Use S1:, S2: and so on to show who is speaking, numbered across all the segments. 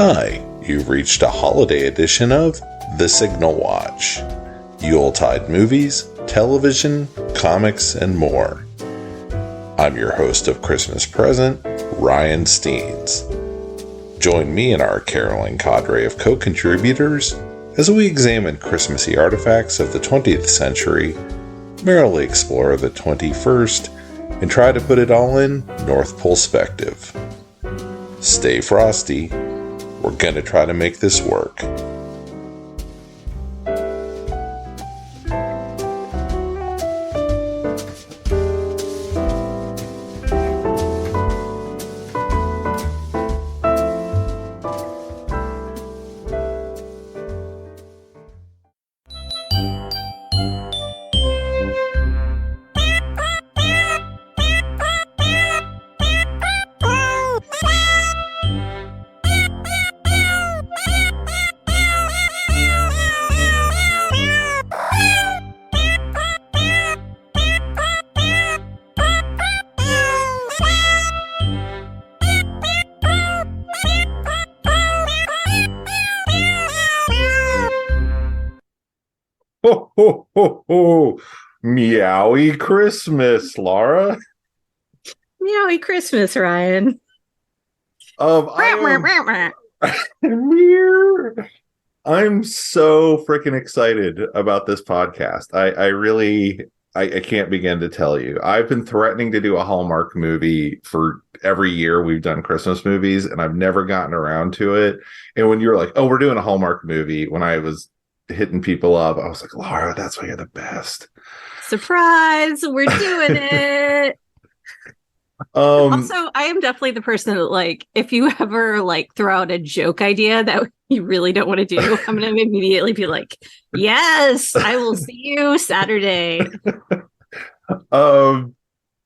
S1: Hi, you've reached a holiday edition of The Signal Watch. Yuletide movies, television, comics, and more. I'm your host of Christmas Present, Ryan Steens. Join me and our caroling cadre of co-contributors as we examine Christmassy artifacts of the 20th century, merrily explore the 21st, and try to put it all in North Pole perspective. Stay frosty. We're gonna try to make this work.
S2: Ho, ho, ho, ho. Meowy Christmas, Laura.
S3: Meowy Christmas, Ryan.
S2: I'm so freaking excited about this podcast. I can't begin to tell you. I've been threatening to do a Hallmark movie for every year we've done Christmas movies, and I've never gotten around to it. And when you were like, oh, we're doing a Hallmark movie, when I was hitting people up, I was like, Laura, that's why you're the best.
S3: Surprise, we're doing it. Also, I am definitely the person that, like, if you ever like throw out a joke idea that you really don't want to do, I'm going to immediately be like, yes, I will see you Saturday.
S2: I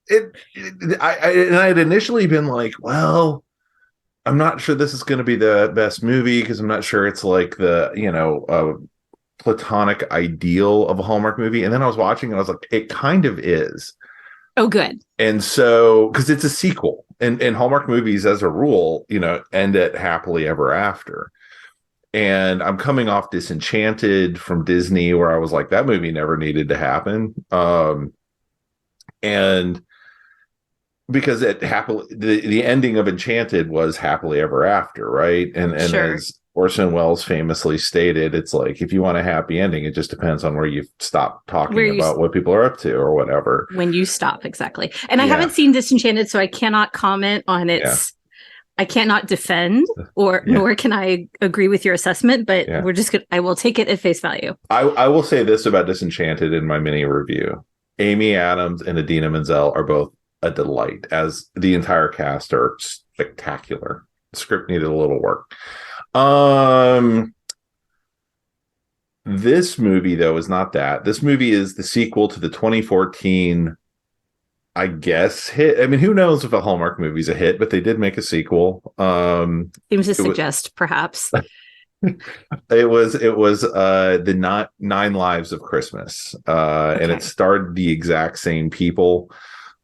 S2: had initially been like, well, I'm not sure this is going to be the best movie because I'm not sure it's like the, platonic ideal of a Hallmark movie. And then I was watching and I was like, it kind of is.
S3: Oh, good.
S2: And so, because it's a sequel, and Hallmark movies, as a rule, end at happily ever after. And I'm coming off Disenchanted from Disney, where I was like, that movie never needed to happen. And because the ending of Enchanted was happily ever after, right? And
S3: sure.
S2: As Orson Welles famously stated, it's like, if you want a happy ending, it just depends on where you stop talking about what people are up to or whatever.
S3: When you stop, exactly. And I haven't seen Disenchanted, so I cannot comment on its... Yeah. I cannot defend, nor can I agree with your assessment, but we're just I will take it at face value.
S2: I will say this about Disenchanted in my mini review. Amy Adams and Idina Menzel are both a delight, as the entire cast are spectacular. The script needed a little work. This movie, though, is not that. This movie is the sequel to the 2014, I guess, hit. I mean, who knows if a Hallmark movie's a hit, but they did make a sequel.
S3: Seems to suggest, perhaps.
S2: It was the Nine Lives of Christmas, and it starred the exact same people.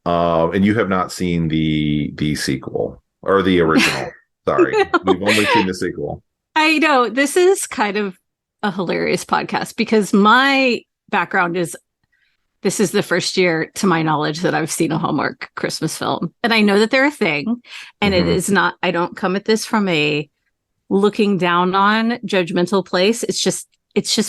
S2: And you have not seen the sequel or the original. Sorry, we've only seen the sequel.
S3: I know this is kind of a hilarious podcast because my background is this is the first year, to my knowledge, that I've seen a Hallmark Christmas film. And I know that they're a thing. And it is not, I don't come at this from a looking down on judgmental place. It's just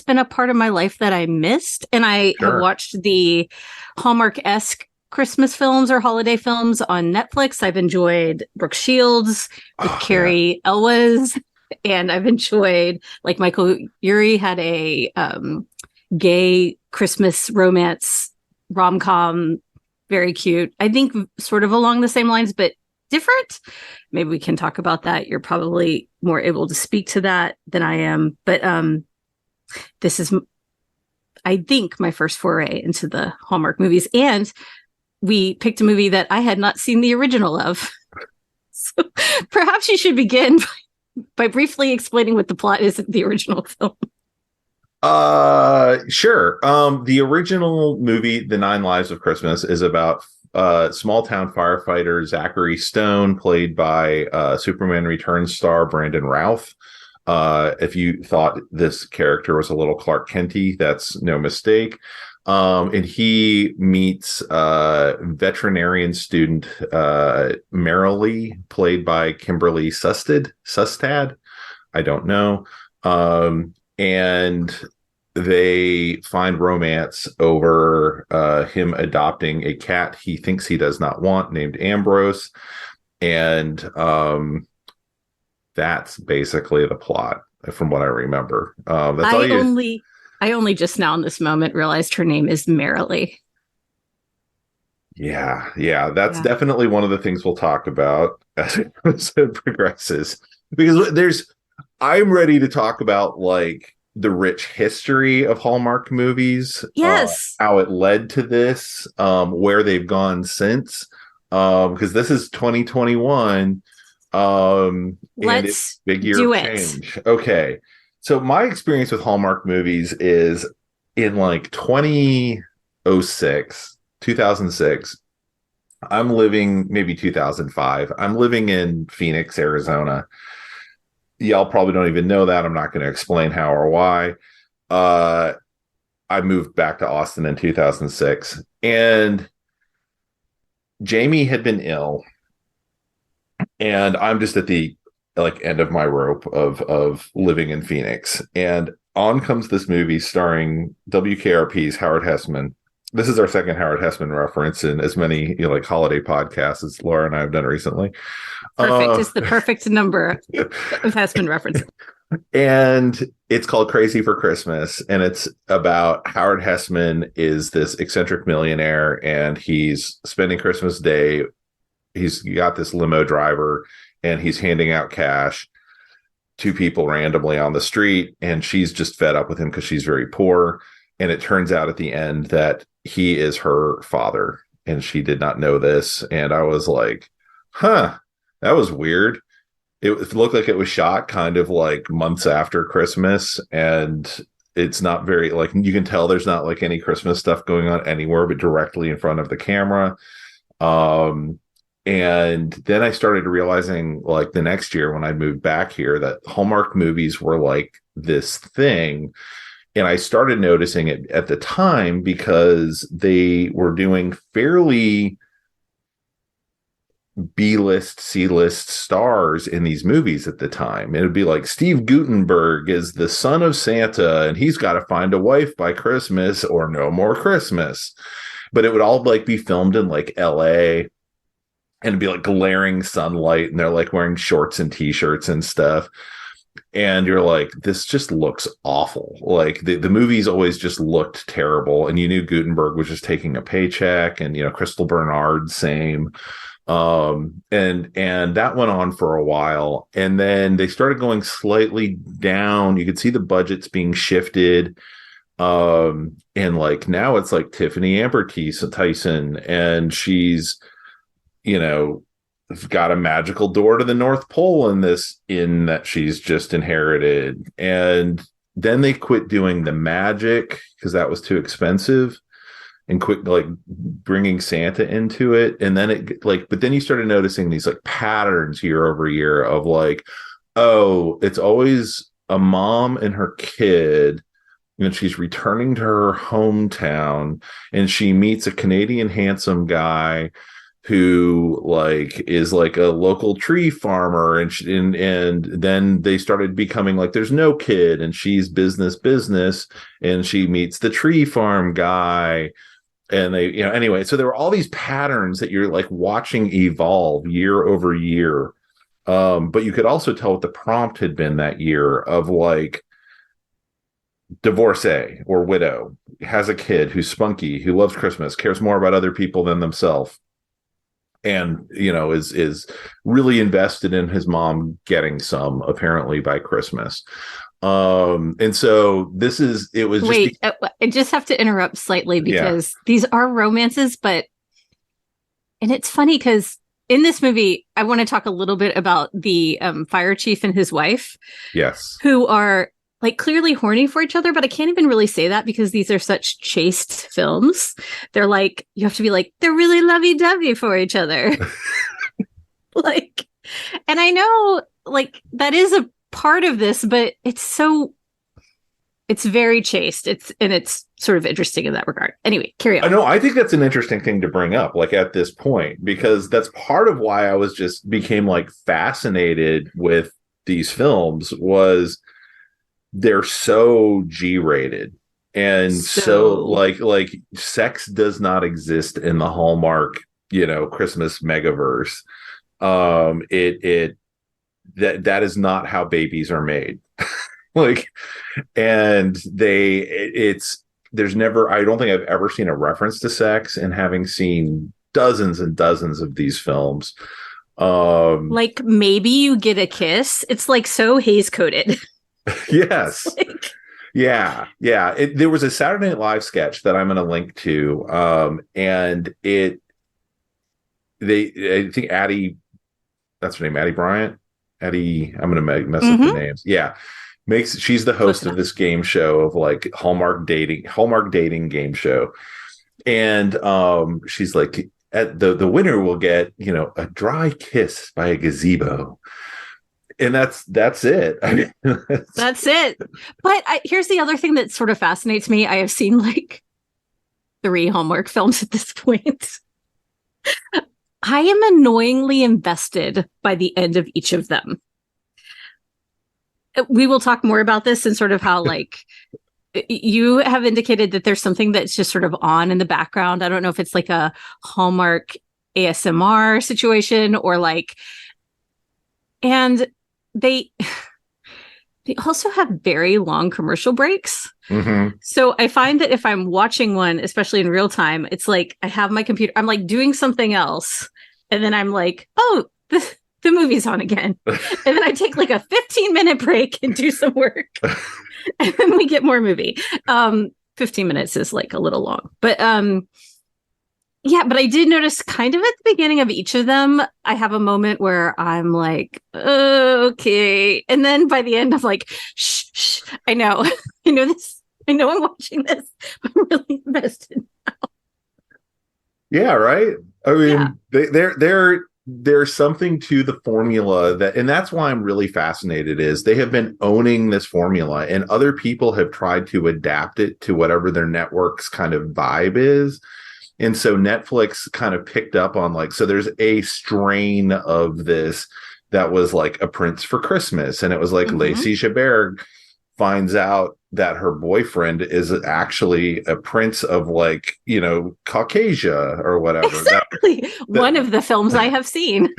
S3: been a part of my life that I missed. And I have watched the Hallmark-esque Christmas films or holiday films on Netflix. I've enjoyed Brooke Shields with Carrie Elwes. And I've enjoyed, like, Michael Urie had a gay Christmas romance rom-com, very cute. I think sort of along the same lines, but different. Maybe we can talk about that. You're probably more able to speak to that than I am. But this is, I think, my first foray into the Hallmark movies. And we picked a movie that I had not seen the original of. So perhaps you should begin by briefly explaining what the plot is of the original film.
S2: Sure. The original movie, The Nine Lives of Christmas, is about small town firefighter Zachary Stone, played by Superman Returns star Brandon Routh. If you thought this character was a little Clark Kenty, that's no mistake. And he meets veterinarian student Marilee, played by Kimberly Sustad. I don't know. And they find romance over him adopting a cat he thinks he does not want, named Ambrose. And that's basically the plot, from what I remember. That's all you.
S3: I only just now in this moment realized her name is Marilee.
S2: Yeah, that's definitely one of the things we'll talk about as it progresses. Because I'm ready to talk about like the rich history of Hallmark movies.
S3: Yes.
S2: How it led to this, where they've gone since. Because this is 2021. And it's big year of change. Okay. So my experience with Hallmark movies is in like 2006, I'm living, maybe 2005. I'm living in Phoenix, Arizona. Y'all probably don't even know that. I'm not going to explain how or why. I moved back to Austin in 2006, and Jamie had been ill, and I'm just at the end of my rope of living in Phoenix, and on comes this movie starring WKRP's Howard Hessman. This is our second Howard Hessman reference in as many holiday podcasts as Laura and I have done recently.
S3: Perfect. It's the perfect number of Hessman references.
S2: And it's called Crazy for Christmas, and it's about Howard Hessman is this eccentric millionaire, and he's spending Christmas Day. He's got this limo driver, and he's handing out cash to people randomly on the street, and she's just fed up with him because she's very poor. And it turns out at the end that he is her father, and she did not know this. And I was like, that was weird. It looked like it was shot kind of like months after Christmas, and it's not very, you can tell there's not like any Christmas stuff going on anywhere but directly in front of the camera. And then I started realizing, the next year when I moved back here, that Hallmark movies were like this thing. And I started noticing it at the time because they were doing fairly B-list, C-list stars in these movies at the time. It would be like Steve Guttenberg is the son of Santa, and he's got to find a wife by Christmas or no more Christmas. But it would all be filmed in LA. And it'd be glaring sunlight, and they're wearing shorts and t-shirts and stuff. And you're like, this just looks awful. The movies always just looked terrible. And you knew Gutenberg was just taking a paycheck, and, Crystal Bernard, same. And that went on for a while. And then they started going slightly down. You could see the budgets being shifted. And now it's Tiffany Amber Tyson, and she's, got a magical door to the North Pole in that she's just inherited. And then they quit doing the magic because that was too expensive, and quit bringing Santa into it. And then but then you started noticing these patterns year over year of it's always a mom and her kid, and she's returning to her hometown, and she meets a Canadian handsome guy who is a local tree farmer, and then they started becoming there's no kid, and she's business, and she meets the tree farm guy, and they anyway. So there were all these patterns that you're watching evolve year over year, but you could also tell what the prompt had been that year of divorcee or widow, has a kid who's spunky, who loves Christmas, cares more about other people than themselves, and is really invested in his mom getting some apparently by Christmas. And so it was
S3: wait, I just have to interrupt slightly because these are romances, and it's funny because in this movie I want to talk a little bit about the fire chief and his wife,
S2: yes,
S3: who are like clearly horny for each other, but I can't even really say that because these are such chaste films. They're like, you have to be like, they're really lovey-dovey for each other. Like, and I know like that is a part of this, but it's very chaste. It's sort of interesting in that regard. Anyway, carry on.
S2: I know. I think that's an interesting thing to bring up, like at this point, because that's part of why I became like fascinated with these films was they're so G-rated. And so like sex does not exist in the Hallmark, Christmas megaverse. That is not how babies are made. Like, and there's never, I don't think I've ever seen a reference to sex, and having seen dozens and dozens of these films.
S3: Like maybe you get a kiss. It's like so haze coded.
S2: Yes. Yeah. There was a Saturday Night Live sketch that I'm going to link to. And I think Addie, that's her name, Addie Bryant. Addie, I'm going to mess up the names. Yeah. She's the host of this game show of like Hallmark dating game show. And she's like, the winner will get, a dry kiss by a gazebo. And that's it. I mean,
S3: that's it. But here's the other thing that sort of fascinates me. I have seen like 3 Hallmark films at this point. I am annoyingly invested by the end of each of them. We will talk more about this and sort of how like you have indicated that there's something that's just sort of on in the background. I don't know if it's like a Hallmark ASMR situation or like, and they also have very long commercial breaks. Mm-hmm. So I find that if I'm watching one, especially in real time, it's like I have my computer, I'm like doing something else. And then I'm like, oh, the movie's on again. And then I take like a 15-minute break and do some work. And then we get more movie. 15 minutes is like a little long. But yeah, but I did notice kind of at the beginning of each of them, I have a moment where I'm like, okay. And then by the end, I'm like, shh, I know. I know this. I know I'm watching this. I'm really invested now.
S2: Yeah, right? I mean, there's something to the formula and that's why I'm really fascinated is they have been owning this formula and other people have tried to adapt it to whatever their network's kind of vibe is. And so Netflix kind of picked up on like, so there's a strain of this that was like A Prince for Christmas. And it was like Lacey Chabert finds out that her boyfriend is actually a prince of like, Caucasia or whatever.
S3: Exactly. One of the films I have seen.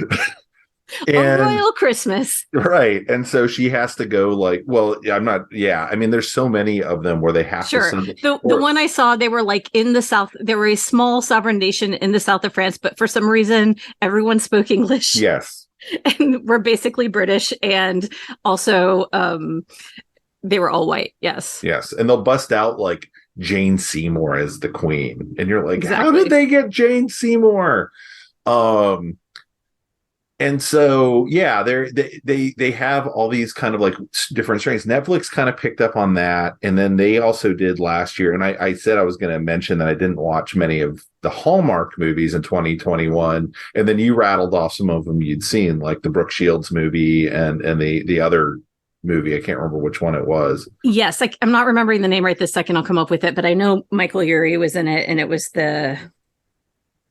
S3: A Royal Christmas.
S2: Right. And so she has to go like, well, I'm not. Yeah. I mean, there's so many of them where they have to.
S3: The one I saw, they were like in the South. They were a small sovereign nation in the south of France, but for some reason, everyone spoke English.
S2: Yes.
S3: And we're basically British. And also, they were all white. Yes.
S2: Yes. And they'll bust out like Jane Seymour as the queen. And you're like,
S3: exactly.
S2: How did they get Jane Seymour? And so, yeah, they have all these kind of like different strains. Netflix kind of picked up on that. And then they also did last year. And I said I was going to mention that I didn't watch many of the Hallmark movies in 2021. And then you rattled off some of them you'd seen, like the Brooke Shields movie and the other movie. I can't remember which one it was.
S3: Yes, I'm not remembering the name right this second. I'll come up with it. But I know Michael Urie was in it. And it was the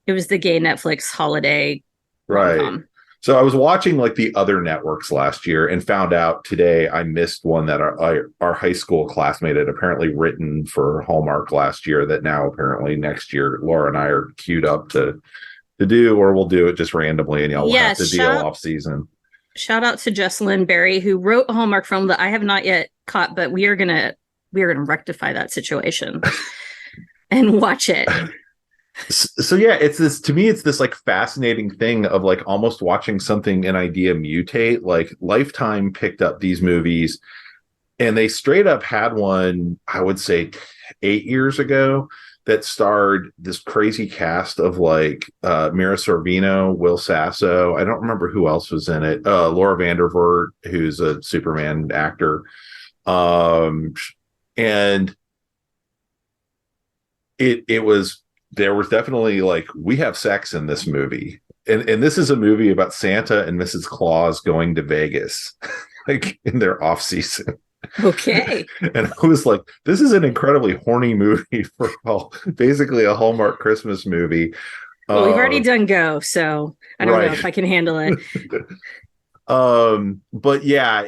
S3: gay Netflix holiday.
S2: Right.
S3: rom-com.
S2: So I was watching like the other networks last year and found out today I missed one that our high school classmate had apparently written for Hallmark last year that now apparently next year Laura and I are queued up to do, or we'll do it just randomly and y'all will have to deal off season.
S3: Shout out to Jessalyn Berry, who wrote a Hallmark film that I have not yet caught, but we are gonna rectify that situation and watch it.
S2: So yeah, it's this like fascinating thing of like almost watching something, an idea mutate. Like Lifetime picked up these movies and they straight up had one, I would say 8 years ago, that starred this crazy cast of like Mira Sorvino, Will Sasso. I don't remember who else was in it. Laura Vandervoort, who's a Superman actor. And it was, there was definitely like, we have sex in this movie. And this is a movie about Santa and Mrs. Claus going to Vegas, like in their off season.
S3: Okay.
S2: And I was like, this is an incredibly horny movie for basically a Hallmark Christmas movie.
S3: Well, we've already done Go, so I don't know if I can handle it.
S2: But yeah,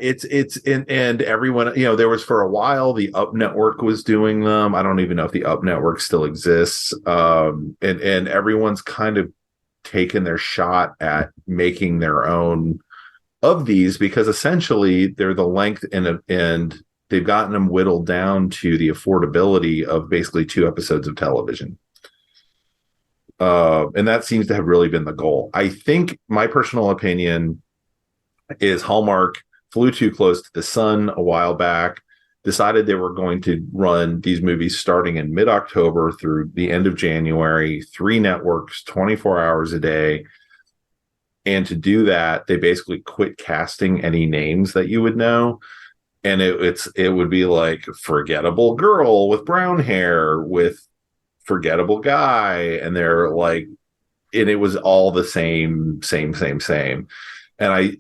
S2: and everyone, you know, there was for a while the Up Network was doing them. I don't even know if the Up Network still exists. And everyone's kind of taken their shot at making their own of these, because essentially they're the length and they've gotten them whittled down to the affordability of basically 2 episodes of television. And that seems to have really been the goal. I think my personal opinion is Hallmark flew too close to the sun a while back, decided they were going to run these movies starting in mid-October through the end of January, 3 networks, 24 hours a day. And to do that, they basically quit casting any names that you would know. And it would be like forgettable girl with brown hair with forgettable guy. And they're like, and it was all the same. And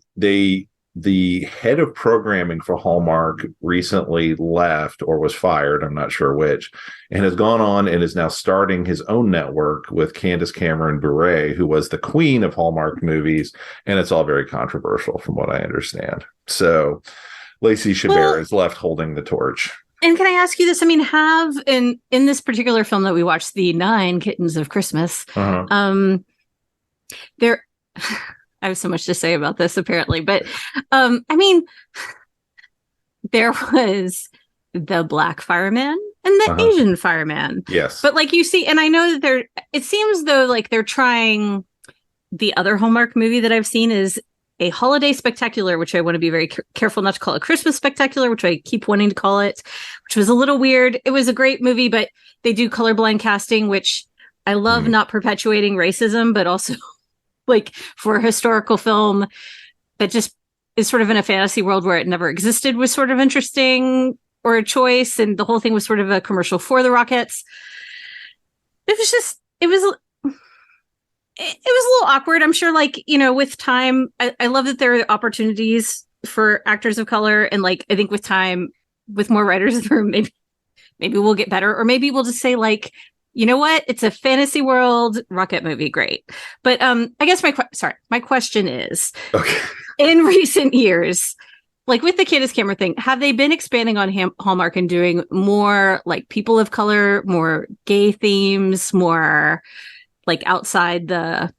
S2: the head of programming for Hallmark recently left or was fired, I'm not sure which, and has gone on and is now starting his own network with Candace Cameron Bure, who was the queen of Hallmark movies. And it's all very controversial from what I understand. So Lacey Chabert is left holding the torch.
S3: And can I ask you this? I mean, have in this particular film that we watched, the 9 Kittens of Christmas, there... I have so much to say about this, apparently. But, I mean, there was the black fireman and the Asian fireman.
S2: Yes.
S3: But like you see, and I know that it seems though like they're trying, the other Hallmark movie that I've seen is a holiday spectacular, which I want to be very careful not to call a Christmas spectacular, which I keep wanting to call it, which was a little weird. It was a great movie, but they do colorblind casting, which I love, not perpetuating racism, but also... like for a historical film that just is sort of in a fantasy world where it never existed was sort of interesting, or a choice. And the whole thing was sort of a commercial for the Rockettes. It was a little awkward. I'm sure, like, you know, with time, I love that there are opportunities for actors of color. And like, I think with time, with more writers in the room, maybe we'll get better, or maybe we'll just say like, you know what? It's a fantasy world Rocket movie. Great. But I guess my question is, in recent years, like with the Candace Cameron thing, have they been expanding on Hallmark and doing more like people of color, more gay themes, more like outside the...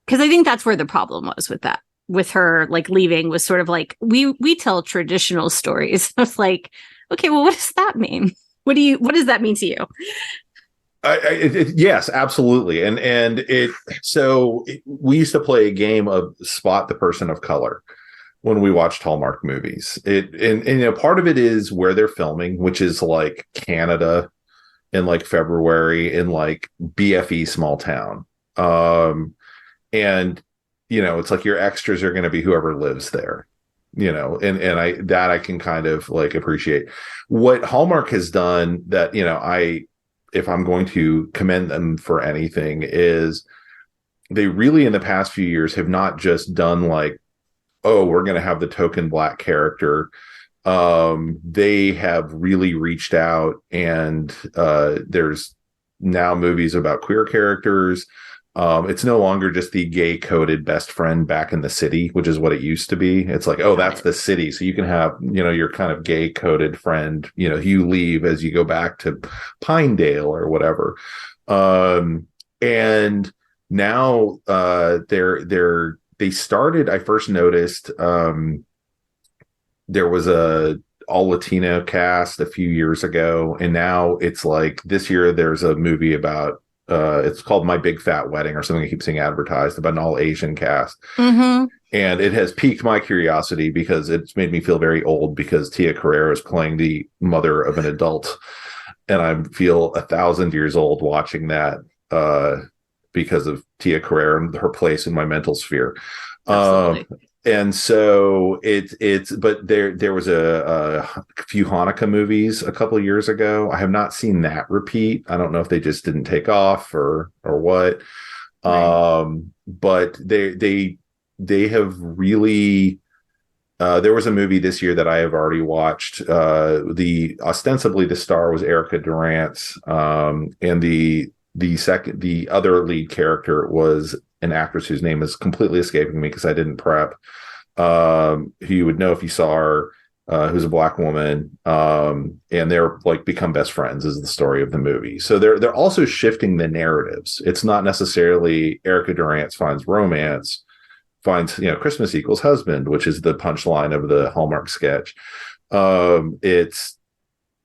S3: Because I think that's where the problem was with that, with her like leaving, was sort of like, we tell traditional stories. I was like, okay, well, what does that mean? What does that mean to you?
S2: Yes, absolutely. So we used to play a game of spot the person of color when we watched Hallmark movies. And you know, part of it is where they're filming, which is like Canada in like February in like BFE small town. And you know, it's like your extras are going to be whoever lives there, you know, and I can kind of like appreciate what Hallmark has done that, you know, if I'm going to commend them for anything, is they really in the past few years have not just done like, oh, we're going to have the token black character. They have really reached out, and there's now movies about queer characters. It's no longer just the gay coded best friend back in the city, which is what it used to be. It's like, oh, that's the city. So you can have, you know, your kind of gay coded friend, you know, you leave as you go back to Pinedale or whatever. And now they started, I first noticed there was a all Latino cast a few years ago. And now it's like this year there's a movie about, it's called My Big Fat Wedding or something I keep seeing advertised, about an all Asian cast. And it has piqued my curiosity because it's made me feel very old, because Tia Carrere is playing the mother of an adult. And I feel 1,000 years old watching that because of Tia Carrere and her place in my mental sphere. And so but there was a few Hanukkah movies a couple of years ago. I have not seen that repeat. I don't know if they just didn't take off or what. Right. But they have really. There was a movie this year that I have already watched. Ostensibly the star was Erica Durant, and the other lead character was an actress whose name is completely escaping me because I didn't prep. Who you would know if you saw her, who's a Black woman, and they're like become best friends is the story of the movie. So they're also shifting the narratives. It's not necessarily Erica Durant finds romance, finds Christmas equals husband, which is the punchline of the Hallmark sketch. It's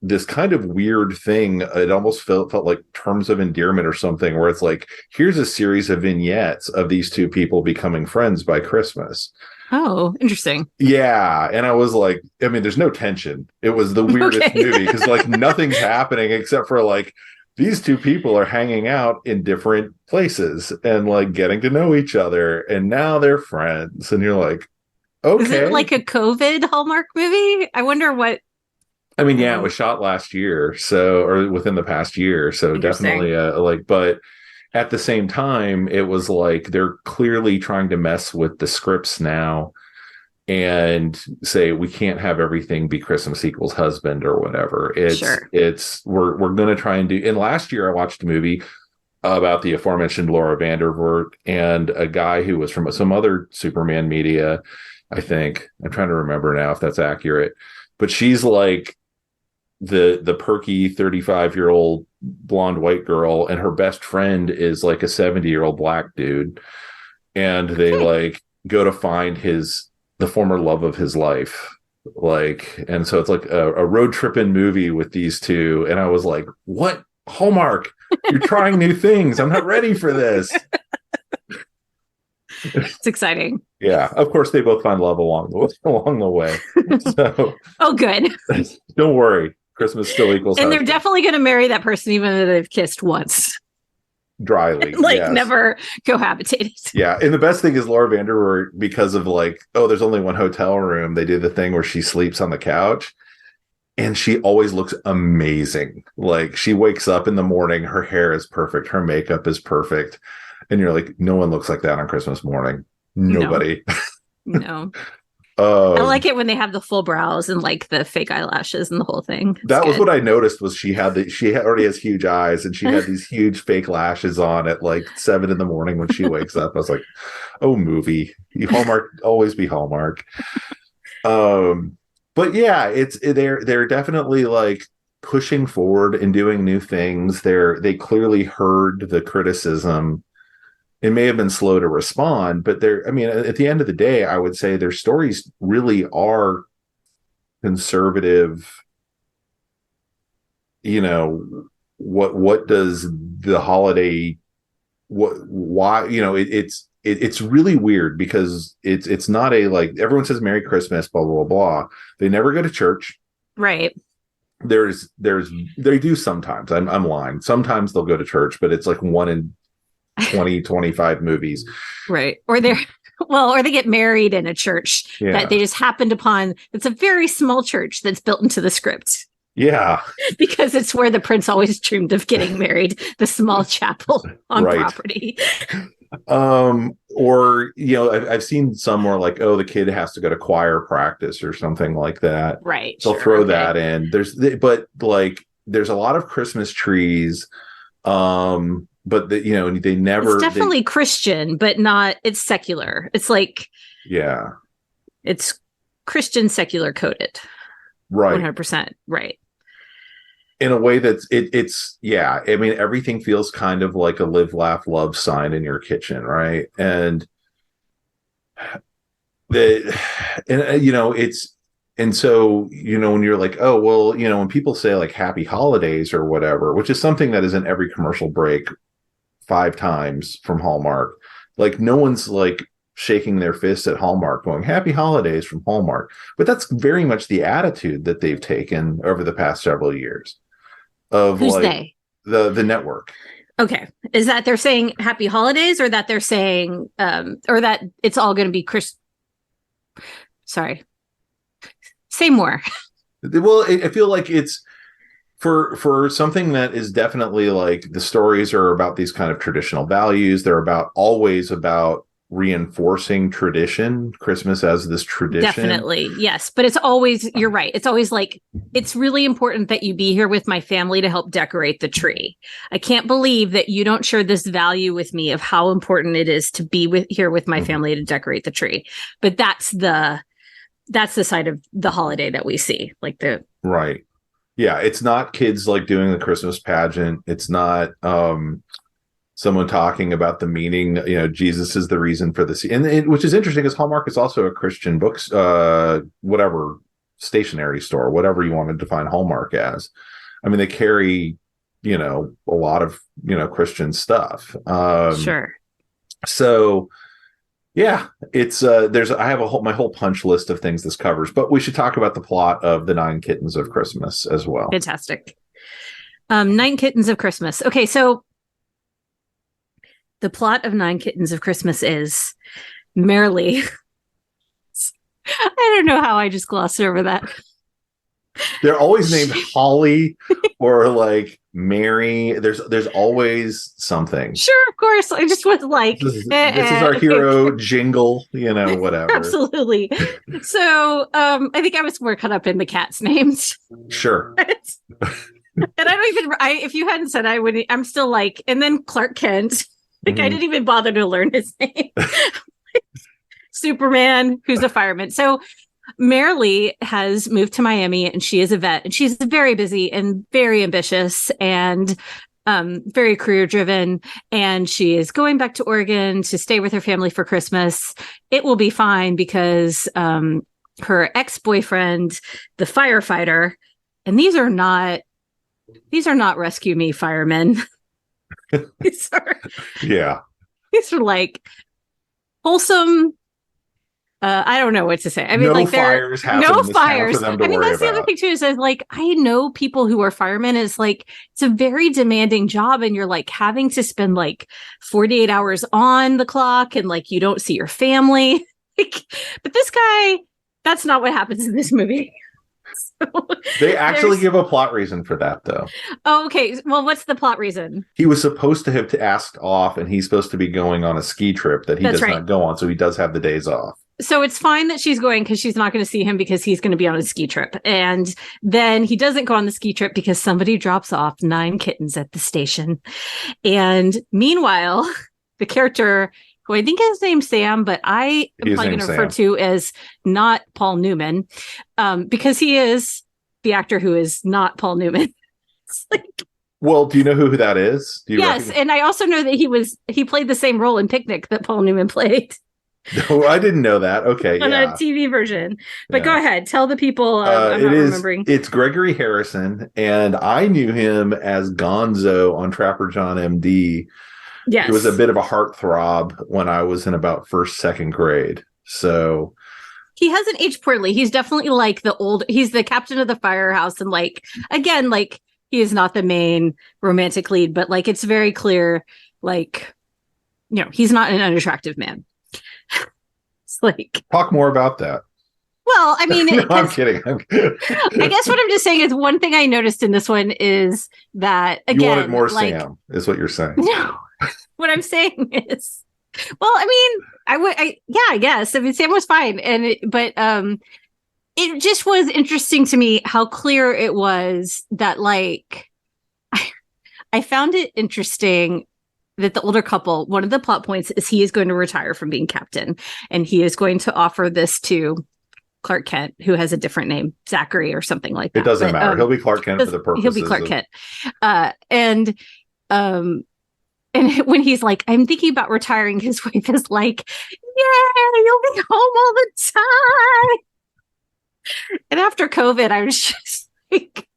S2: this kind of weird thing. It almost felt like Terms of Endearment or something, where it's like, here's a series of vignettes of these two people becoming friends by Christmas.
S3: Oh, interesting.
S2: Yeah. And I was like, I mean, there's no tension. It was the weirdest movie because like nothing's happening except for like these two people are hanging out in different places and like getting to know each other. And now they're friends. And you're like, okay. Is
S3: it like a COVID Hallmark movie? I wonder what.
S2: I mean, yeah, it was shot last year, or within the past year, so definitely but at the same time, it was like they're clearly trying to mess with the scripts now and say we can't have everything be Christmas equals husband or whatever. We're going to try and do. And last year, I watched a movie about the aforementioned Laura Vandervoort and a guy who was from some other Superman media. I think I'm trying to remember now if that's accurate, but she's like the perky 35-year-old blonde white girl, and her best friend is like a 70-year-old Black dude, and they like go to find the former love of his life, and so it's like a road tripping movie with these two, and I was like, what? Hallmark, you're trying new things. I'm not ready for this.
S3: It's exciting.
S2: Yeah, of course they both find love along the way. So,
S3: oh, good.
S2: Don't worry. Christmas still equals
S3: and
S2: husband.
S3: They're definitely going to marry that person even though they've kissed once.
S2: Dryly.
S3: Never cohabitated.
S2: Yeah. And the best thing is Laura Vandervoort, because of there's only one hotel room. They do the thing where she sleeps on the couch and she always looks amazing. Like she wakes up in the morning, her hair is perfect. Her makeup is perfect. And you're like, no one looks like that on Christmas morning. Nobody.
S3: No. I like it when they have the full brows and like the fake eyelashes and the whole thing.
S2: That was what I noticed was she already has huge eyes and she had these huge fake lashes on at like 7 a.m. when she wakes up. I was like, oh, movie. Hallmark, always be Hallmark. But yeah, they're definitely like pushing forward and doing new things. They clearly heard the criticism. It may have been slow to respond, but at the end of the day, I would say their stories really are conservative. What does the holiday, why, it's really weird because it's not like everyone says Merry Christmas, blah, blah, blah. They never go to church.
S3: Right.
S2: They do sometimes. I'm lying. Sometimes they'll go to church, but it's like 1 in 20, 25 movies.
S3: Right. Or they get married in a church that they just happened upon. It's a very small church that's built into the script.
S2: Yeah.
S3: Because it's where the prince always dreamed of getting married, the small chapel on property.
S2: Or, I've seen some more like, oh, the kid has to go to choir practice or something like that.
S3: Right.
S2: They'll throw that in. There's a lot of Christmas trees. But they never.
S3: It's definitely Christian, but not. It's secular. It's like, it's Christian secular coded,
S2: right?
S3: 100%, right?
S2: In a way that's it's. I mean, everything feels kind of like a live, laugh, love sign in your kitchen, right? And it's. And so, when you're like, oh, well, when people say like happy holidays or whatever, which is something that is in every commercial break 5 times from Hallmark, like no one's like shaking their fists at Hallmark going happy holidays from Hallmark. But that's very much the attitude that they've taken over the past several years of
S3: Who's they?
S2: The network.
S3: Okay. Is that they're saying happy holidays or that they're saying or that it's all going to be Sorry. Say more.
S2: Well, I feel like it's for something that is definitely like the stories are about these kind of traditional values. They're always about reinforcing tradition, Christmas as this tradition.
S3: Definitely. Yes. But it's always, you're right. It's always like, it's really important that you be here with my family to help decorate the tree. I can't believe that you don't share this value with me of how important it is to be here with my family to decorate the tree. But that's the side of the holiday that we see. Like
S2: right. Yeah. It's not kids like doing the Christmas pageant. It's not, someone talking about the meaning, Jesus is the reason for this. And which is interesting because Hallmark is also a Christian books, whatever stationery store, whatever you want to define Hallmark as. I mean, they carry, a lot of, Christian stuff.
S3: Sure.
S2: So yeah, it's, I have my whole punch list of things this covers, but we should talk about the plot of The 9 Kittens of Christmas as well.
S3: Fantastic. 9 Kittens of Christmas. Okay. So the plot of 9 Kittens of Christmas is merrily. I don't know how I just glossed over that.
S2: They're always named Holly or like Mary. There's always something.
S3: Sure, of course. I just was like,
S2: this is our hero jingle, whatever.
S3: Absolutely. So I think I was more caught up in the cats' names.
S2: Sure.
S3: And I don't even. If you hadn't said, I would. I'm still like, and then Clark Kent. Like I didn't even bother to learn his name. Superman, who's a fireman. So Marilee has moved to Miami and she is a vet and she's very busy and very ambitious and very career driven. And she is going back to Oregon to stay with her family for Christmas. It will be fine because her ex-boyfriend, the firefighter, and these are not rescue me firemen. These are like wholesome. I don't know what to say. I mean,
S2: no fires. No fires.
S3: I mean, that's the other thing too. Is like I know people who are firemen. Is like it's a very demanding job, and you're like having to spend like 48 hours on the clock, and like you don't see your family. But this guy, that's not what happens in this movie.
S2: They actually give a plot reason for that, though.
S3: Oh, okay. Well, what's the plot reason?
S2: He was supposed to have asked off, and he's supposed to be going on a ski trip that he does not go on, so he does have the days off.
S3: So it's fine that she's going because she's not going to see him because he's going to be on a ski trip. And then he doesn't go on the ski trip because somebody drops off 9 kittens at the station. And meanwhile, the character, who I think his name's Sam, but I am probably going to refer to as not Paul Newman, because he is the actor who is not Paul Newman.
S2: Well, do you know who that is?
S3: Yes, and I also know that he played the same role in Picnic that Paul Newman played.
S2: No, I didn't know that. Okay,
S3: on a TV version. But go ahead, tell the people. I'm not remembering.
S2: It's Gregory Harrison, and I knew him as Gonzo on Trapper John MD.
S3: Yes,
S2: he was a bit of a heartthrob when I was in about first, second grade. So
S3: he hasn't aged poorly. He's definitely like he's the captain of the firehouse, and like again, like he is not the main romantic lead, but like it's very clear, like he's not an unattractive man. It's like
S2: talk more about that.
S3: Well, I mean,
S2: no, I'm kidding.
S3: I guess what I'm just saying is one thing I noticed in this one is that again,
S2: you wanted more Sam, is what you're saying.
S3: No, what I'm saying is, well, I mean, I guess. I mean, Sam was fine, but it just was interesting to me how clear it was that, like, I found it interesting that the older couple, one of the plot points is he is going to retire from being captain, and he is going to offer this to Clark Kent, who has a different name, Zachary or something like that.
S2: It doesn't matter. He'll be Clark Kent for the purposes.
S3: He'll be Clark Kent. And when he's like, I'm thinking about retiring, his wife is like, yeah, you'll be home all the time. And after COVID, I was just like,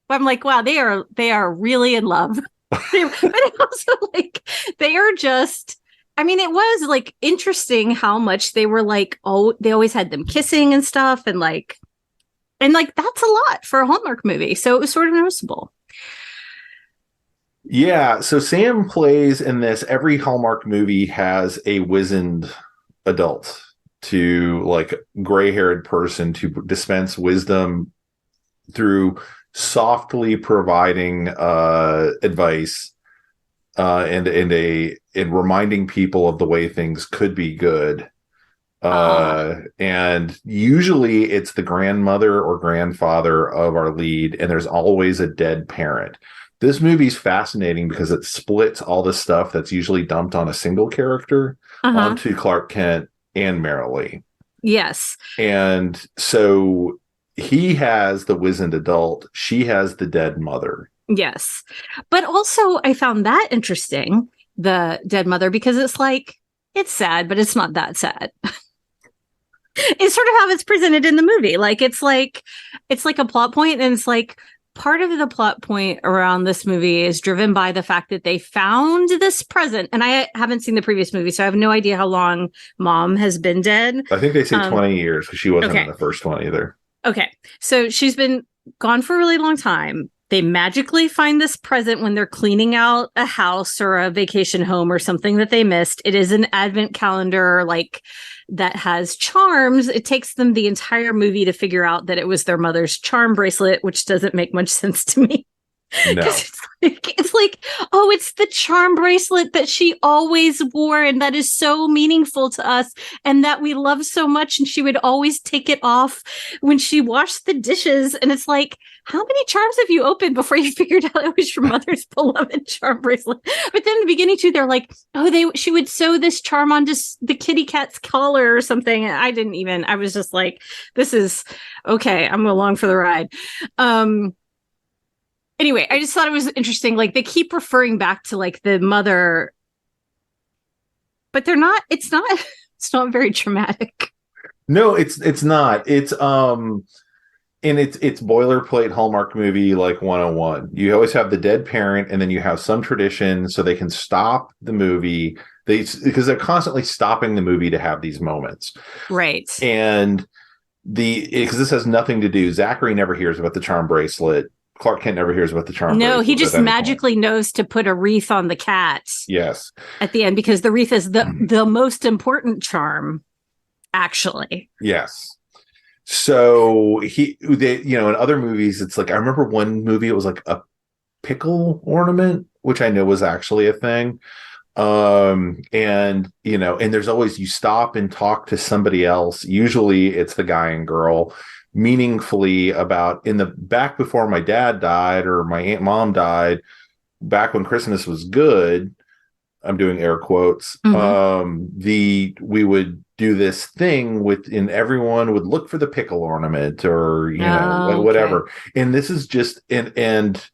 S3: I'm like, wow, they are really in love. But also like, they are just, I mean, it was like interesting how much they were like, oh, they always had them kissing and stuff. And like that's a lot for a Hallmark movie. So it was sort of noticeable.
S2: Yeah. So Sam plays in this. Every Hallmark movie has a wizened adult to like gray-haired person to dispense wisdom through softly providing advice and reminding people of the way things could be good. And usually it's the grandmother or grandfather of our lead, and there's always a dead parent. This movie's fascinating because it splits all the stuff that's usually dumped on a single character onto Clark Kent and Marilee.
S3: Yes.
S2: And so he has the wizened adult. She has the dead mother.
S3: Yes. But also I found that interesting, the dead mother, because it's like, it's sad, but it's not that sad. It's sort of how it's presented in the movie. Like, it's like a plot point, and it's like, part of the plot point around this movie is driven by the fact that they found this present. And I haven't seen the previous movie, so I have no idea how long Mom has been dead.
S2: I think they say 20 years because she wasn't in the first one either.
S3: Okay. So she's been gone for a really long time. They magically find this present when they're cleaning out a house or a vacation home or something that they missed. It is an advent calendar, like, that has charms. It takes them the entire movie to figure out that it was their mother's charm bracelet, which doesn't make much sense to me.
S2: No.
S3: It's like, oh, it's the charm bracelet that she always wore, and that is so meaningful to us, and that we love so much, and she would always take it off when she washed the dishes. And it's like, how many charms have you opened before you figured out it was your mother's beloved charm bracelet? But then in the beginning too, they're like, oh, she would sew this charm onto the kitty cat's collar or something. And I was just like, this is okay, I'm along for the ride. Anyway, I just thought it was interesting. Like, they keep referring back to like the mother, but it's not very traumatic.
S2: No, it's not. It's and it's boilerplate Hallmark movie like 101. You always have the dead parent, and then you have some tradition so they can stop the movie. Because they're constantly stopping the movie to have these moments.
S3: Right.
S2: And because this has nothing to do, Zachary never hears about the charm bracelet. Clark Kent never hears about the charm bracelet.
S3: No, he just magically knows to put a wreath on the cat.
S2: Yes.
S3: At the end, because the wreath is the most important charm, actually.
S2: Yes. So in other movies, it's like, I remember one movie, it was like a pickle ornament, which I know was actually a thing. And there's always, you stop and talk to somebody else. Usually it's the guy and girl meaningfully about, in the back before my dad died or my mom died, back when Christmas was good, I'm doing air quotes. We would do this thing and everyone would look for the pickle ornament or whatever. And this is just and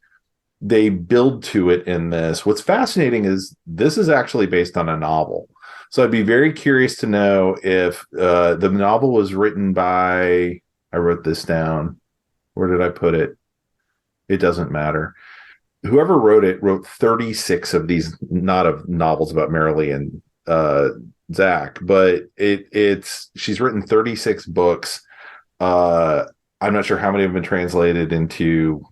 S2: they build to it in this. What's fascinating is this is actually based on a novel. So I'd be very curious to know if the novel was written by, I wrote this down. Where did I put it? It doesn't matter. Whoever wrote it wrote 36 of these, not of novels about Marilee and Zach, but she's written 36 books. I'm not sure how many have been translated into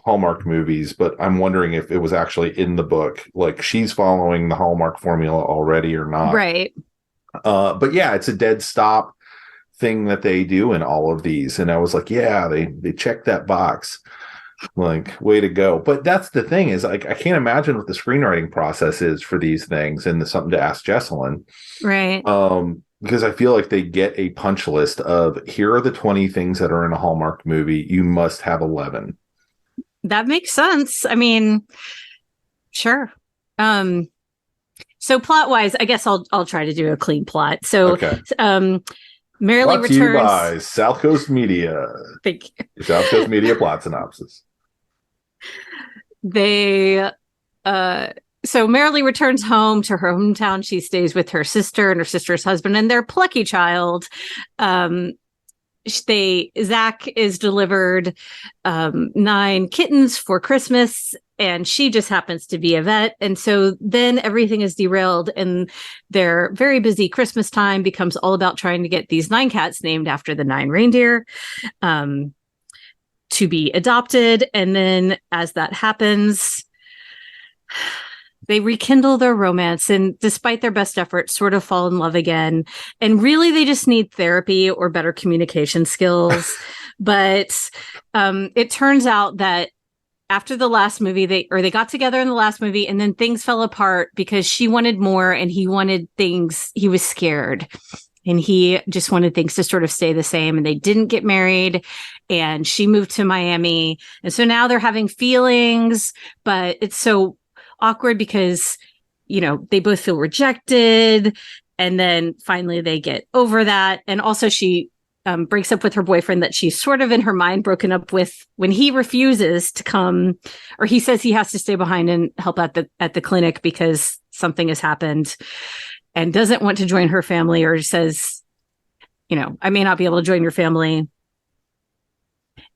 S2: Hallmark movies, but I'm wondering if it was actually in the book, like she's following the Hallmark formula already or not.
S3: Right.
S2: But yeah, it's a dead stop thing that they do in all of these. And I was like, yeah, they checked that box. Like, way to go. But that's the thing is, like, I can't imagine what the screenwriting process is for these things, and something to ask Jesselyn.
S3: Right.
S2: Because I feel like they get a punch list of, here are the 20 things that are in a Hallmark movie. You must have 11.
S3: That makes sense. I mean, sure. So plot wise, I guess I'll try to do a clean plot. So,
S2: okay.
S3: Marilee returns. To you
S2: by South Coast Media.
S3: Thank you.
S2: South Coast Media plot synopsis.
S3: So Marilee returns home to her hometown. She stays with her sister and her sister's husband and their plucky child. Zach is delivered 9 kittens for Christmas, and she just happens to be a vet. And so then everything is derailed, and their very busy Christmas time becomes all about trying to get these 9 cats named after the 9 reindeer to be adopted. And then as that happens, they rekindle their romance, and despite their best efforts, sort of fall in love again. And really, they just need therapy or better communication skills. But it turns out that after the last movie, they got together in the last movie, and then things fell apart because she wanted more and he wanted things. He was scared, and he just wanted things to sort of stay the same. And they didn't get married, and she moved to Miami, and so now they're having feelings, but it's so awkward because, you know, they both feel rejected, and then finally they get over that. And also she breaks up with her boyfriend that she's sort of in her mind broken up with when he refuses to come, or he says he has to stay behind and help at the clinic because something has happened, and doesn't want to join her family, or says, you know, I may not be able to join your family.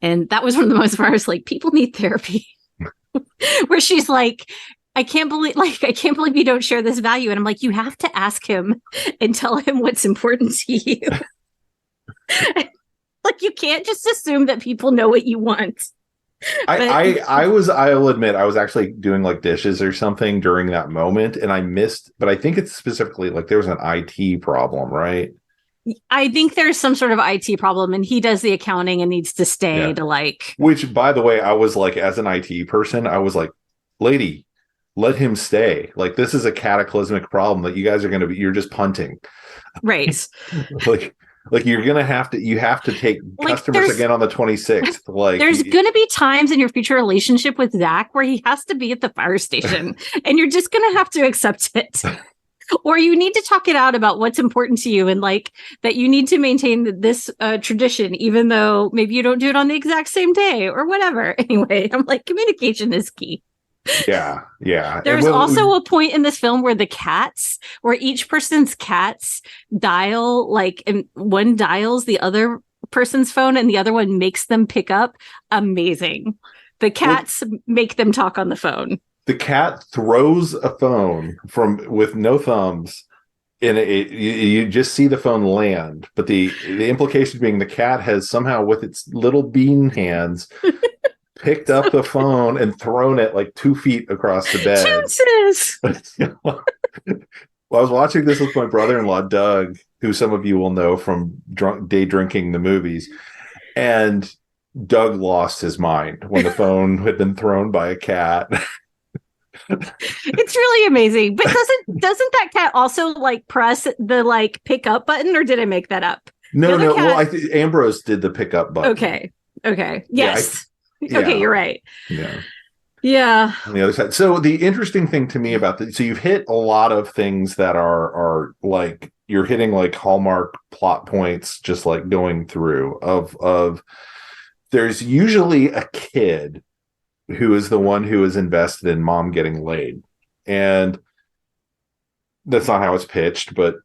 S3: And that was one of the most where I was like, people need therapy. Where she's like, I can't believe you don't share this value. And I'm like, you have to ask him and tell him what's important to you. Like, you can't just assume that people know what you want.
S2: I'll admit, I was actually doing like dishes or something during that moment, and I missed, but I think it's specifically like there was an IT problem, right?
S3: I think there's some sort of IT problem, and he does the accounting and needs to stay to like.
S2: Which, by the way, I was like, as an IT person, I was like, lady, let him stay. Like, this is a cataclysmic problem that you guys are going to be, you're just punting.
S3: Right.
S2: like you have to take like, customers again on the 26th. Like,
S3: there's going to be times in your future relationship with Zach where he has to be at the fire station and you're just going to have to accept it. Or you need to talk it out about what's important to you, and like that you need to maintain this tradition, even though maybe you don't do it on the exact same day or whatever. Anyway, I'm like, communication is key.
S2: Yeah.
S3: There's also a point in this film where where each person's cats dial, like, and one dials the other person's phone and the other one makes them pick up. Amazing. The cats make them talk on the phone.
S2: The cat throws a phone with no thumbs, and you just see the phone land. But the implication being the cat has somehow, with its little bean hands, picked up the phone and thrown it like 2 feet across the bed. Well, I was watching this with my brother-in-law, Doug, who some of you will know from day drinking the movies. And Doug lost his mind when the phone had been thrown by a cat.
S3: It's really amazing. But doesn't that cat also like press the like pick up button, or did I make that up?
S2: No. Well, I think Ambrose did the pick up button.
S3: Okay. Yes.
S2: Yeah,
S3: okay, you're right.
S2: Yeah. On the other side. So the interesting thing to me about so you've hit a lot of things that are like, you're hitting like Hallmark plot points, just like going through of there's usually a kid who is the one who is invested in mom getting laid. And that's not how it's pitched, but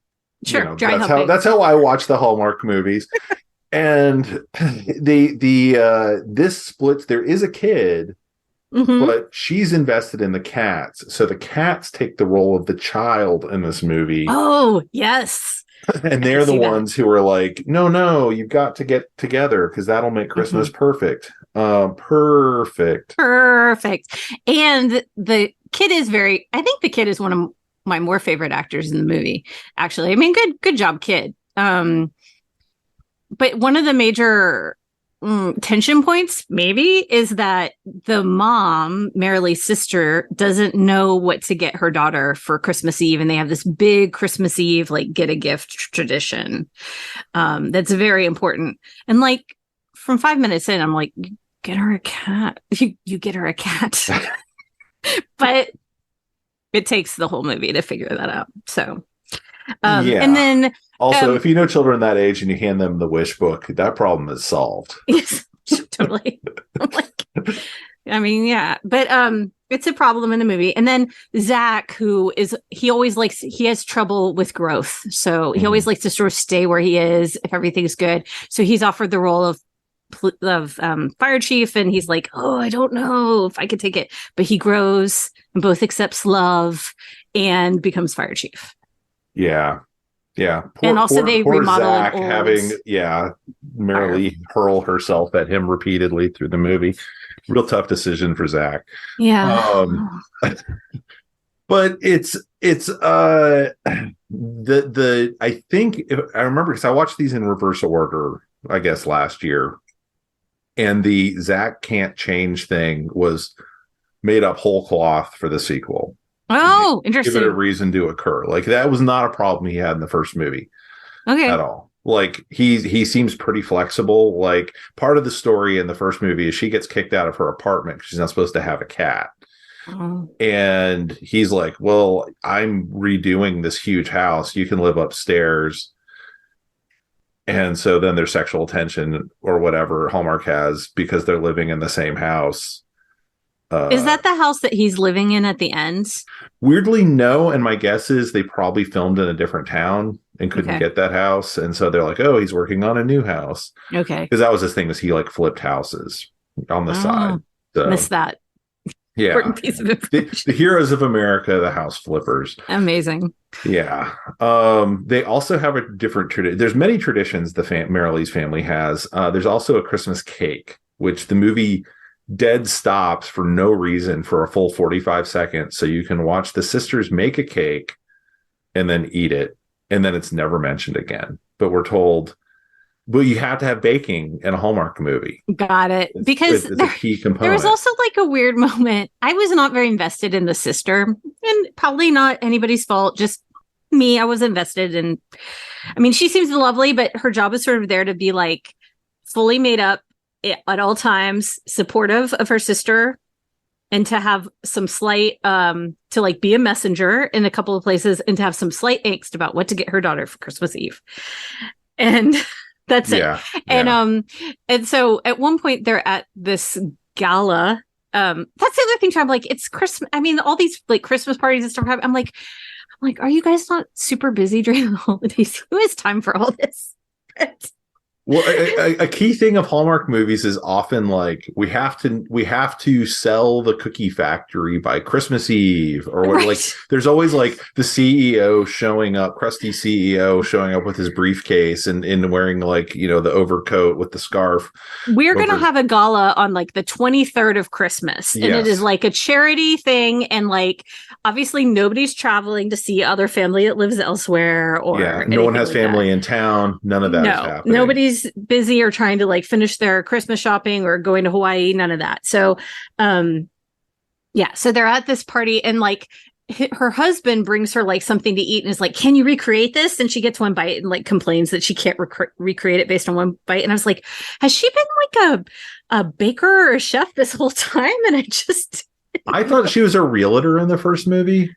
S3: sure,
S2: you know, that's how I watch the Hallmark movies. And this splits. There is a kid, but she's invested in the cats. So the cats take the role of the child in this movie.
S3: Oh, yes.
S2: And they're the ones who are like, no, you've got to get together because that'll make Christmas perfect. Perfect. And the kid is I think the kid is one of my more favorite actors in the movie, actually. I mean, good job, kid. But one of the major tension points maybe is that the mom, Marilee's sister, doesn't know what to get her daughter for Christmas Eve, and they have this big Christmas Eve like get a gift tradition that's very important. And like from 5 minutes in, I'm like, get her a cat. You get her a cat. But it takes the whole movie to figure that out. So and then also, if you know children that age and you hand them the wish book, that problem is solved.
S3: Yes, totally. I mean, yeah, but it's a problem in the movie. And then Zach, he has trouble with growth, so he always likes to sort of stay where he is if everything's good. So he's offered the role of fire chief, and he's like, oh, I don't know if I could take it, but he grows and both accepts love and becomes fire chief.
S2: Yeah.
S3: And also they remodel
S2: Zach having Marilee hurl herself at him repeatedly through the movie. Real tough decision for Zach.
S3: Yeah.
S2: But the I think if I remember, because I watched these in reverse order, I guess last year, and the Zach can't change thing was made up whole cloth for the sequel.
S3: Oh,
S2: Give
S3: interesting.
S2: it a reason to occur. Like that was not a problem he had in the first movie
S3: Okay.
S2: at all. Like he seems pretty flexible. Like part of the story in the first movie is she gets kicked out of her apartment because she's not supposed to have a cat.
S3: Oh.
S2: And he's like, well, I'm redoing this huge house. You can live upstairs. And so then there's sexual tension or whatever Hallmark has because they're living in the same house.
S3: Is that the house that he's living in at the end?
S2: Weirdly, no. And my guess is they probably filmed in a different town and couldn't get that house. And so they're like, oh, he's working on a new house.
S3: Okay.
S2: Because that was his thing, was he like flipped houses on the side. So,
S3: missed that.
S2: Yeah.
S3: Important piece of information.
S2: The heroes of America, the house flippers.
S3: Amazing.
S2: Yeah. They also have a different tradition. There's many traditions the Marilee's family has. There's also a Christmas cake, which the movie dead stops for no reason for a full 45 seconds. So you can watch the sisters make a cake and then eat it. And then it's never mentioned again. But we're told, well, you have to have baking in a Hallmark movie.
S3: Got it. Because
S2: it's a key component.
S3: There was also like a weird moment. I was not very invested in the sister, and probably not anybody's fault. Just me. I was invested in. I mean, she seems lovely, but her job is sort of there to be like fully made up at all times, supportive of her sister, and to have some slight to like be a messenger in a couple of places, and to have some slight angst about what to get her daughter for Christmas Eve. And that's it. And so at one point they're at this gala. That's the other thing, I'm like, it's Christmas. I mean, all these like Christmas parties and stuff. I'm like, are you guys not super busy during the holidays? Who has time for all this?
S2: Well, a key thing of Hallmark movies is often like we have to sell the cookie factory by Christmas Eve, or what, like there's always like the CEO showing up, crusty CEO showing up with his briefcase and wearing like, you know, the overcoat with the scarf.
S3: We're going to have a gala on like the 23rd of Christmas, and it is like a charity thing, and like obviously nobody's traveling to see other family that lives elsewhere, or
S2: no one has
S3: like
S2: family in town. None of that is happening.
S3: Nobody's busy or trying to like finish their Christmas shopping or going to Hawaii, none of that. So so they're at this party, and like her husband brings her like something to eat and is like, can you recreate this? And she gets one bite and like complains that she can't recreate it based on one bite. And I was like, has she been like a baker or a chef this whole time? And I
S2: thought she was a realtor in the first movie.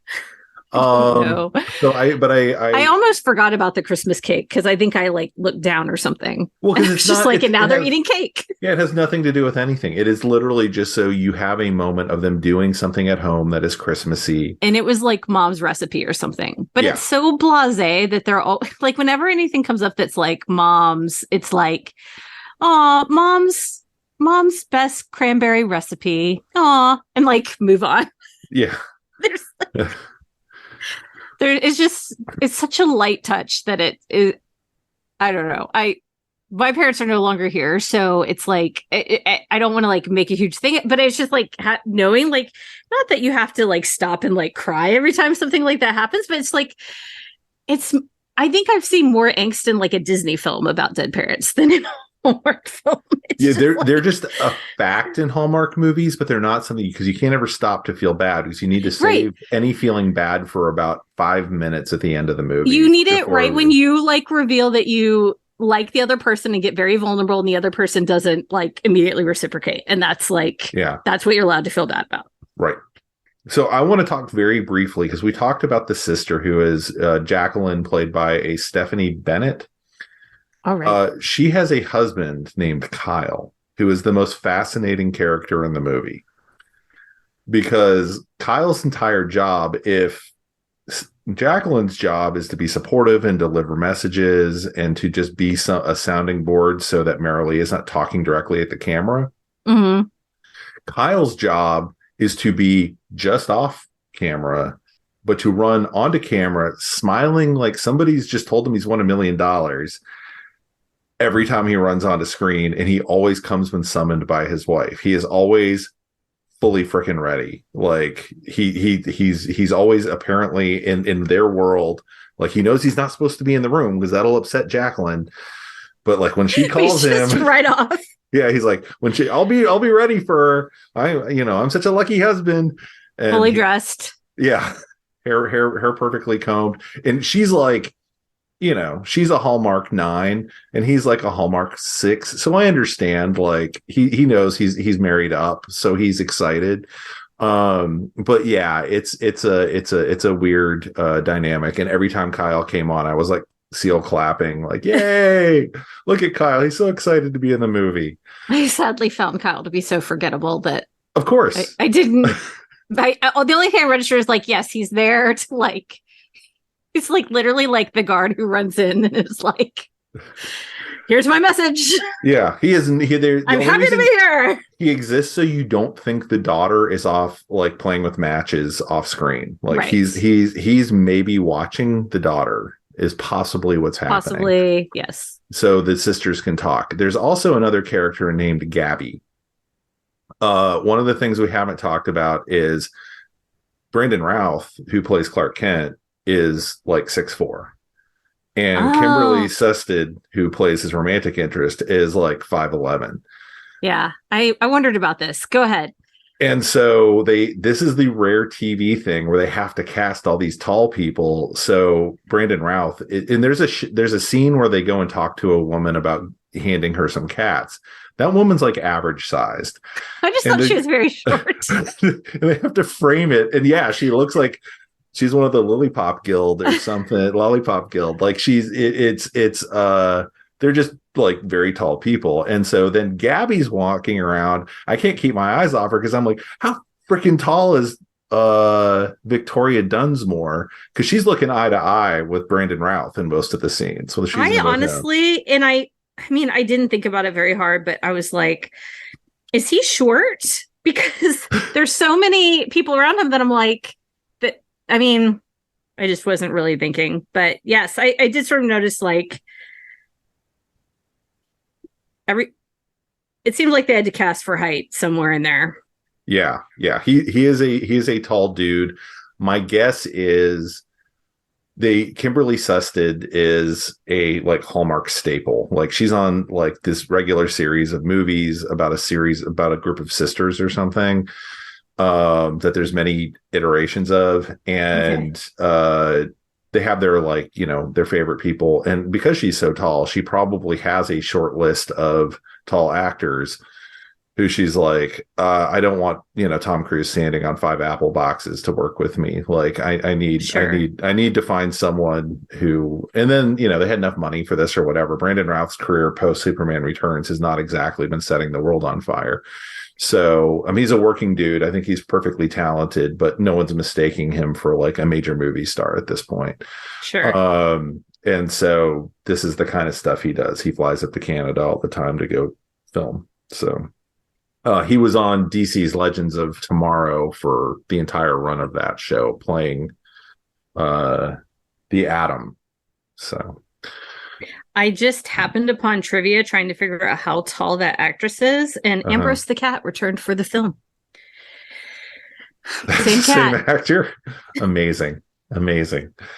S3: No.
S2: So I
S3: almost forgot about the Christmas cake because I think I like looked down or something.
S2: Well, because it's
S3: just
S2: not,
S3: like, and now they're eating cake.
S2: Yeah, it has nothing to do with anything. It is literally just so you have a moment of them doing something at home that is Christmassy.
S3: And it was like mom's recipe or something. But it's so blasé that they're all like, whenever anything comes up that's like mom's, it's like, oh, mom's best cranberry recipe. Aw, and like move on.
S2: Yeah.
S3: There's like, it's such a light touch that it is. I don't know. My parents are no longer here, so it's like I don't want to like make a huge thing, but it's just like knowing, like, not that you have to like stop and like cry every time something like that happens, but it's like I think I've seen more angst in like a Disney film about dead parents than in a Hallmark film.
S2: They're just a fact in Hallmark movies, but they're not something, because you can't ever stop to feel bad, because you need to save any feeling bad for about 5 minutes at the end of the movie.
S3: You need it right when you like reveal that you like the other person and get very vulnerable, and the other person doesn't like immediately reciprocate, and that's like that's what you're allowed to feel bad about.
S2: Right. So I want to talk very briefly, because we talked about the sister, who is Jacqueline, played by a Stephanie Bennett.
S3: All right.
S2: She has a husband named Kyle, who is the most fascinating character in the movie, because Kyle's entire job, if Jacqueline's job is to be supportive and deliver messages and to just be a sounding board so that Marilee is not talking directly at the camera.
S3: Mm-hmm.
S2: Kyle's job is to be just off camera, but to run onto camera smiling like somebody's just told him he's won $1 million every time he runs onto screen. And he always comes when summoned by his wife. He is always fully freaking ready. Like he's always apparently in their world. Like he knows he's not supposed to be in the room because that'll upset Jacqueline. But like when she calls him
S3: right off.
S2: Yeah, he's like, I'll be ready for her. I'm such a lucky husband. And
S3: fully dressed.
S2: Yeah. Hair perfectly combed. And she's like, she's a Hallmark 9 and he's like a Hallmark 6. So I understand, like he knows he's married up, so he's excited. But yeah, it's a weird dynamic. And every time Kyle came on, I was like seal clapping, like, yay, look at Kyle. He's so excited to be in the movie.
S3: I sadly found Kyle to be so forgettable that
S2: of course
S3: I didn't. The only thing I registered is like, yes, he's there to like, it's like literally like the guard who runs in and is like, here's my message.
S2: Yeah, he isn't here.
S3: I'm happy to be here.
S2: He exists so you don't think the daughter is off like playing with matches off screen. Like
S3: right.
S2: he's maybe watching the daughter is possibly what's happening.
S3: Possibly, yes.
S2: So the sisters can talk. There's also another character named Gabby. One of the things we haven't talked about is Brandon Routh, who plays Clark Kent, is like 6'4". And Kimberly Sustad, who plays his romantic interest, is like 5'11".
S3: Yeah, I wondered about this. Go ahead.
S2: And so this is the rare TV thing where they have to cast all these tall people. So Brandon Routh, and there's a scene where they go and talk to a woman about handing her some cats. That woman's like average sized.
S3: I just thought she was very short.
S2: And they have to frame it. And yeah, she looks like she's one of the Lollipop Guild or something. Lollipop Guild. Like they're just like very tall people. And so then Gabby's walking around. I can't keep my eyes off her because I'm like, how freaking tall is Victoria Dunsmore? Because she's looking eye to eye with Brandon Routh in most of the scenes. So
S3: I honestly, and I mean, I didn't think about it very hard, but I was like, is he short? Because there's so many people around him that I'm like, that. I mean, I just wasn't really thinking. But yes, I did sort of notice like it seems like they had to cast for height somewhere in there.
S2: Yeah. He is a tall dude. My guess is Kimberly Sustad is a like Hallmark staple. Like she's on like this regular series of movies about a group of sisters or something that there's many iterations of. And they have their like, their favorite people. And because she's so tall, she probably has a short list of tall actors who she's like, I don't want, Tom Cruise standing on 5 Apple boxes to work with me. Like I need to find someone who, and then, they had enough money for this or whatever. Brandon Routh's career post Superman Returns has not exactly been setting the world on fire. So, I mean, he's a working dude. I think he's perfectly talented, but no one's mistaking him for like a major movie star at this point.
S3: Sure.
S2: And so this is the kind of stuff he does. He flies up to Canada all the time to go film. So he was on DC's Legends of Tomorrow for the entire run of that show, playing the Atom. So
S3: I just happened upon trivia trying to figure out how tall that actress is, and Ambrose the cat returned for the film. Same cat.
S2: Same actor. Amazing.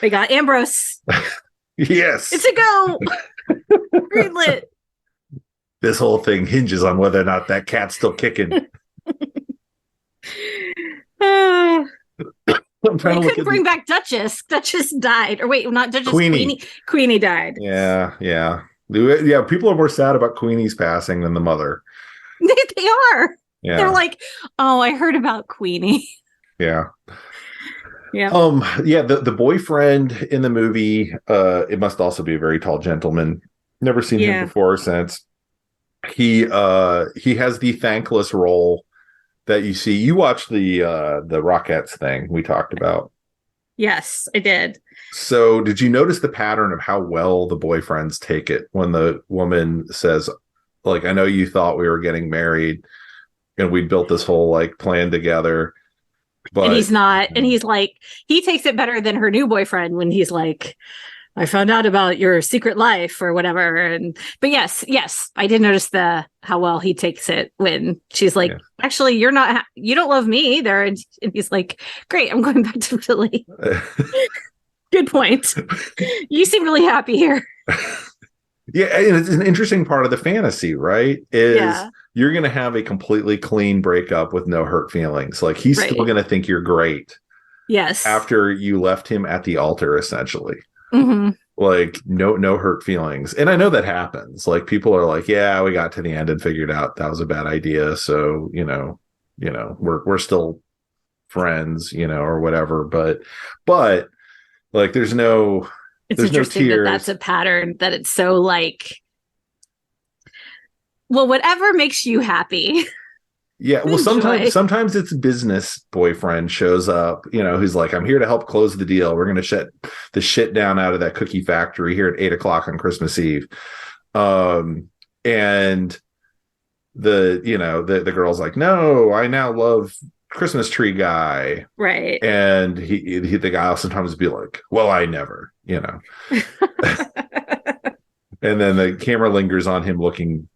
S3: We got Ambrose.
S2: Yes.
S3: It's a go. Greenlit.
S2: This whole thing hinges on whether or not that cat's still kicking.
S3: I'm trying to couldn't bring back Duchess. Duchess died. Or wait, not Duchess. Queenie died.
S2: Yeah. People are more sad about Queenie's passing than the mother.
S3: They are.
S2: Yeah.
S3: They're like, oh, I heard about Queenie.
S2: Yeah.
S3: Yeah.
S2: The boyfriend in the movie, it must also be a very tall gentleman. Never seen him before or since. He has the thankless role that you see. You watched the Rockettes thing we talked about.
S3: Yes, I did.
S2: So did you notice the pattern of how well the boyfriends take it when the woman says, like, I know you thought we were getting married and we built this whole like plan together, but
S3: and he's not. And he's like, he takes it better than her new boyfriend when he's like, I found out about your secret life or whatever. But yes, I did notice how well he takes it when she's like, actually, you don't love me either. And he's like, great, I'm going back to Philly. Good point. You seem really happy here.
S2: Yeah, and it's an interesting part of the fantasy, right? You're going to have a completely clean breakup with no hurt feelings. Like, he's still going to think you're great.
S3: Yes.
S2: After you left him at the altar, essentially.
S3: Mm-hmm.
S2: Like, no hurt feelings. And I know that happens. Like, people are like, yeah, we got to the end and figured out that was a bad idea. So, we're still friends, or whatever. But like, there's no
S3: interesting
S2: tears.
S3: That's a pattern, that it's so like, well, whatever makes you happy.
S2: Yeah, well, sometimes it's business boyfriend shows up, who's like, I'm here to help close the deal. We're going to shut the shit down out of that cookie factory here at 8:00 on Christmas Eve. And the girl's like, no, I now love Christmas tree guy.
S3: Right.
S2: And the guy will sometimes be like, well, I never, And then the camera lingers on him looking,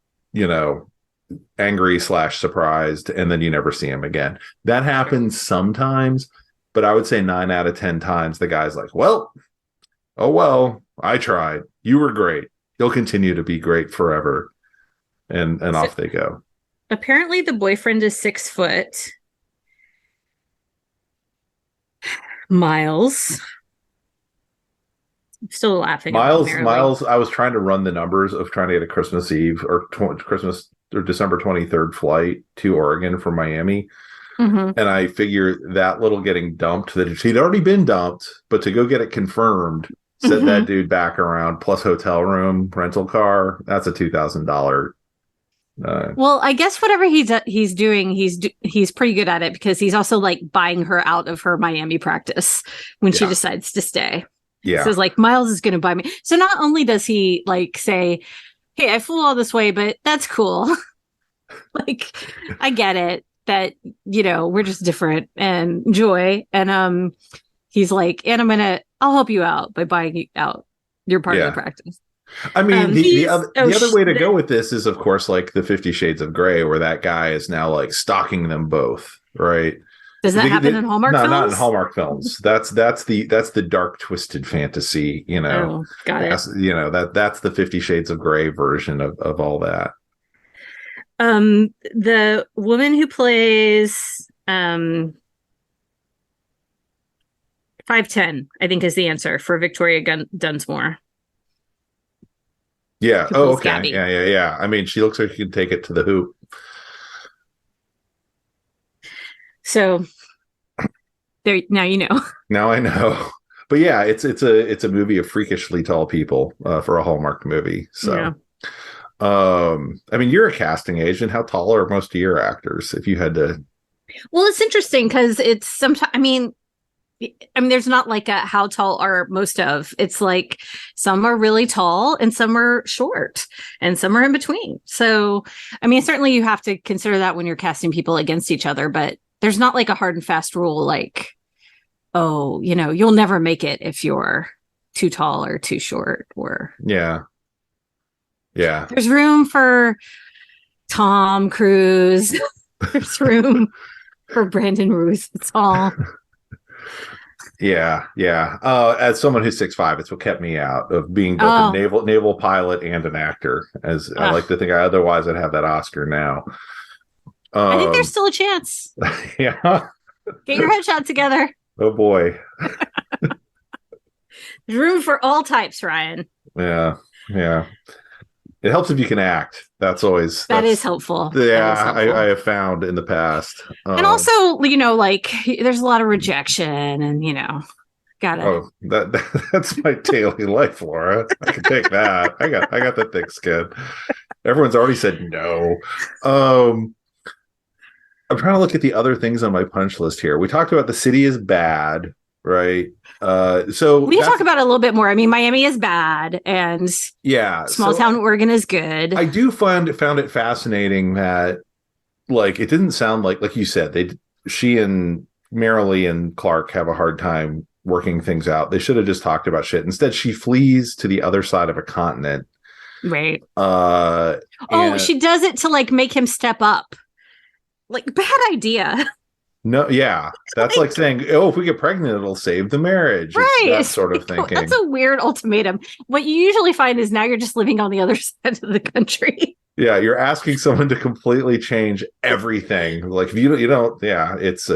S2: angry / surprised, and then you never see him again. That happens sometimes, but I would say 9 out of 10 times the guy's like, well, I tried. You were great. You'll continue to be great forever. And off they go.
S3: Apparently the boyfriend is 6 foot. Miles. I'm still laughing.
S2: Miles, I was trying to run the numbers of trying to get a Christmas Eve or Christmas or December 23rd flight to Oregon from Miami. Mm-hmm. And I figure that little getting dumped, that he'd already been dumped, but to go get it confirmed, send that dude back around plus hotel room, rental car, that's a $2,000.
S3: Well, I guess whatever he's doing, he's pretty good at it, because he's also like buying her out of her Miami practice when she decides to stay. Yeah. So it's like, Miles is going to buy me. So not only does he like say, hey, I flew all this way, but that's cool. Like, I get it that, we're just different and enjoy. And he's like, and I'll help you out by buying you out. You're part of the practice.
S2: I mean, the other way to go with this is, of course, like the 50 Shades of Grey, where that guy is now like stalking them both, right?
S3: Does that happen in Hallmark films?
S2: No, not in Hallmark films. That's the dark, twisted fantasy,
S3: Oh, got it.
S2: That's the 50 Shades of Grey version of all that.
S3: The woman who plays 5'10", I think, is the answer for Victoria Dunsmore.
S2: Yeah. Oh, okay. Gabby. Yeah. I mean, she looks like she can take it to the hoop.
S3: So there, now you know.
S2: Now I know. But yeah, it's a movie of freakishly tall people for a Hallmark movie. So, I mean, you're a casting agent. How tall are most of your actors? If you had to.
S3: Well, it's interesting because it's sometimes. I mean, there's not like a how tall are most of. It's like some are really tall and some are short and some are in between. So, I mean, certainly you have to consider that when you're casting people against each other, but there's not like a hard and fast rule like, oh, you'll never make it if you're too tall or too short or.
S2: Yeah.
S3: There's room for Tom Cruise. There's room for Brandon Ruth. It's all.
S2: Yeah. As someone who's 6'5", it's what kept me out of being both a naval pilot and an actor. As I like to think, otherwise I'd have that Oscar now.
S3: I think there's still a chance.
S2: Yeah.
S3: Get your headshot together.
S2: Oh boy.
S3: There's room for all types, Ryan.
S2: Yeah. It helps if you can act. That is helpful. Yeah, I have found in the past.
S3: And also, like there's a lot of rejection and, gotta.
S2: Oh, that's my daily life, Laura. I can take that. I got the thick skin. Everyone's already said no. I'm trying to look at the other things on my punch list here. We talked about The City is Bad, right? So
S3: we talk about it a little bit more. I mean, Miami is bad, and small town Oregon is good.
S2: I do found it fascinating that, like, it didn't sound like you said, she and Marilee and Clark have a hard time working things out. They should have just talked about shit. Instead, she flees to the other side of a continent.
S3: Right. She does it to like make him step up. Like, bad idea.
S2: No, yeah. That's like saying, oh, if we get pregnant, it'll save the marriage.
S3: Right.
S2: It's that sort of thinking.
S3: That's a weird ultimatum. What you usually find is now you're just living on the other side of the country.
S2: Yeah, you're asking someone to completely change everything. Like if you don't, yeah, it's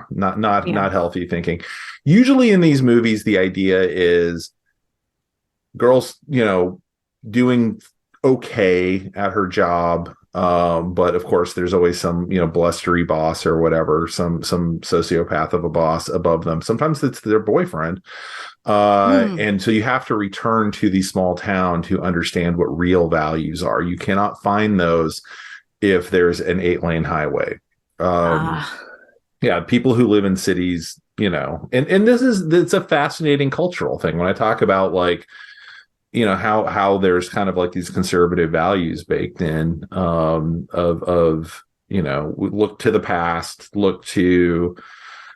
S2: not healthy thinking. Usually in these movies, the idea is girls, doing okay at her job. But of course, there's always some, blustery boss or whatever, some sociopath of a boss above them. Sometimes it's their boyfriend. And so you have to return to the small town to understand what real values are. You cannot find those if there's an 8-lane highway. Yeah, people who live in cities, and it's a fascinating cultural thing. When I talk about like, how there's kind of like these conservative values baked in, of look to the past, look to,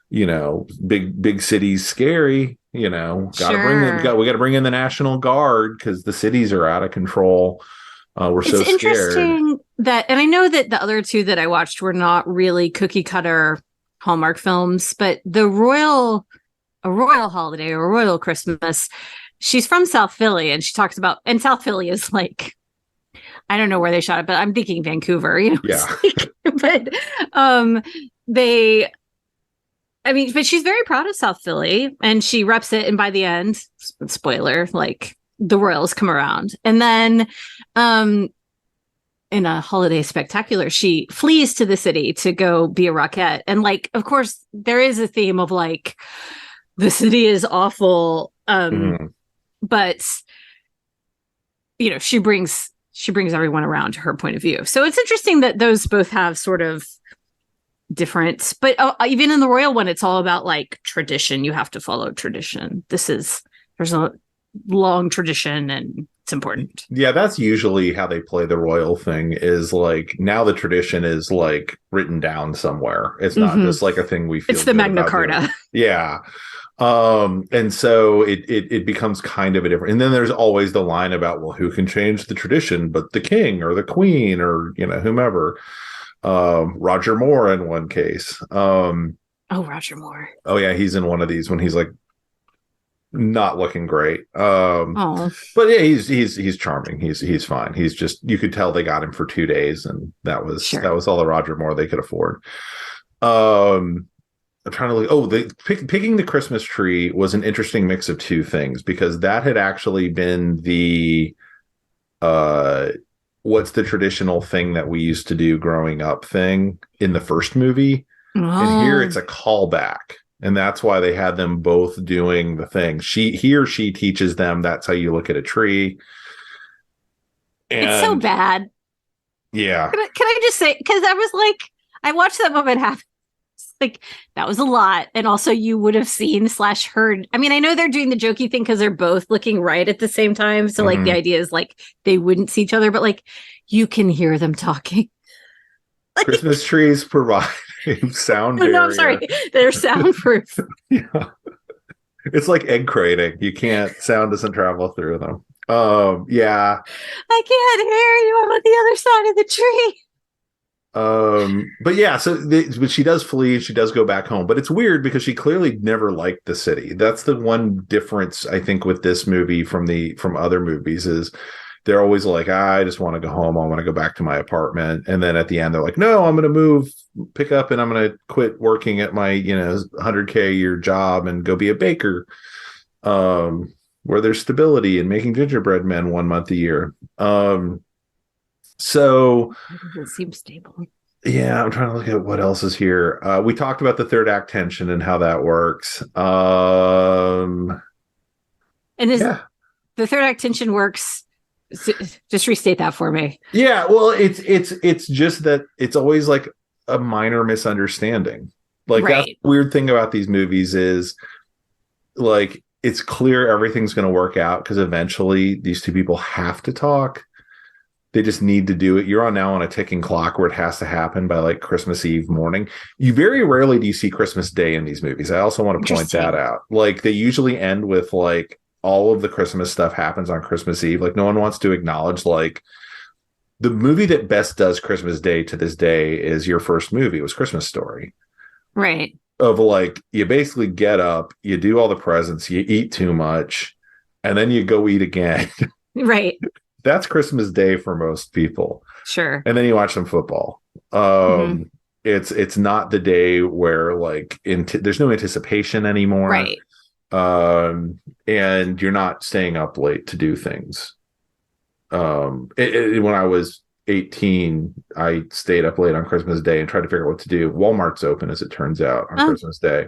S2: big cities scary, we got to bring in the National Guard because the cities are out of control. We're so scared. It's interesting
S3: that, and I know that the other two that I watched were not really cookie cutter Hallmark films, but a royal holiday or a royal Christmas. She's from South Philly, and she talks about, and South Philly is like, I don't know where they shot it, but I'm thinking Vancouver,
S2: Yeah.
S3: but but she's very proud of South Philly, and she reps it. And by the end, spoiler, like the royals come around, and then in a holiday spectacular, she flees to the city to go be a Rockette, and like, of course, there is a theme of like the city is awful. But she brings everyone around to her point of view. So it's interesting that those both have sort of different, but even in the royal one, it's all about like tradition. You have to follow tradition. There's a long tradition and it's important.
S2: Yeah, that's usually how they play the royal thing, is like now the tradition is like written down somewhere. It's not just like a thing we feel.
S3: It's the Magna Carta.
S2: Yeah. And so it becomes kind of a different, and then there's always the line about, well, who can change the tradition but the king or the queen or whomever. Roger Moore in one case.
S3: Roger Moore.
S2: Oh yeah, he's in one of these when he's like not looking great. But yeah, he's charming. He's fine. He's just, you could tell they got him for 2 days, and that was all the Roger Moore they could afford. I'm trying to look. Picking the Christmas tree was an interesting mix of two things, because that had actually been the what's the traditional thing that we used to do growing up thing in the first movie. And here it's a callback. And that's why they had them both doing the thing. He or she teaches them that's how you look at a tree. And
S3: it's so bad.
S2: Yeah.
S3: Can I just say, because I was like, I watched that moment happen. Like, that was a lot. And also you would have seen / heard. I mean, I know they're doing the jokey thing because they're both looking right at the same time. So like the idea is like they wouldn't see each other, but like you can hear them talking.
S2: Like, Christmas trees provide sound barrier.
S3: No, I'm sorry. They're soundproof.
S2: Yeah. It's like egg crating. Sound doesn't travel through them. Yeah.
S3: I can't hear you. I'm on the other side of the tree.
S2: But yeah, but she does flee. She does go back home, but it's weird because she clearly never liked the city. That's the one difference I think with this movie from other movies, is they're always like, I just want to go home. I want to go back to my apartment. And then at the end, they're like, no, I'm going to pick up and I'm going to quit working at my, $100K a year job and go be a baker, where there's stability and making gingerbread men 1 month a year. So
S3: it doesn't seem stable.
S2: Yeah, I'm trying to look at what else is here. We talked about the third act tension and how that works. The
S3: third act tension works? Just restate that for me.
S2: Yeah, well, it's just that it's always like a minor misunderstanding. Like That's the weird thing about these movies is like it's clear everything's going to work out because eventually these two people have to talk. They just need to do it. You're on now on a ticking clock where it has to happen by like Christmas Eve morning. You very rarely do you see Christmas Day in these movies. I also want to point that out. Like they usually end with like all of the Christmas stuff happens on Christmas Eve. Like no one wants to acknowledge like the movie that best does Christmas Day to this day is your first movie. It was Christmas Story.
S3: Right.
S2: Of like, you basically get up, you do all the presents, you eat too much, and then you go eat again.
S3: Right.
S2: That's Christmas Day for most people.
S3: Sure.
S2: And then you watch some football. It's not the day where like there's no anticipation anymore.
S3: Right.
S2: And you're not staying up late to do things. When I was 18, I stayed up late on Christmas Day and tried to figure out what to do. Walmart's open, as it turns out, on Christmas Day.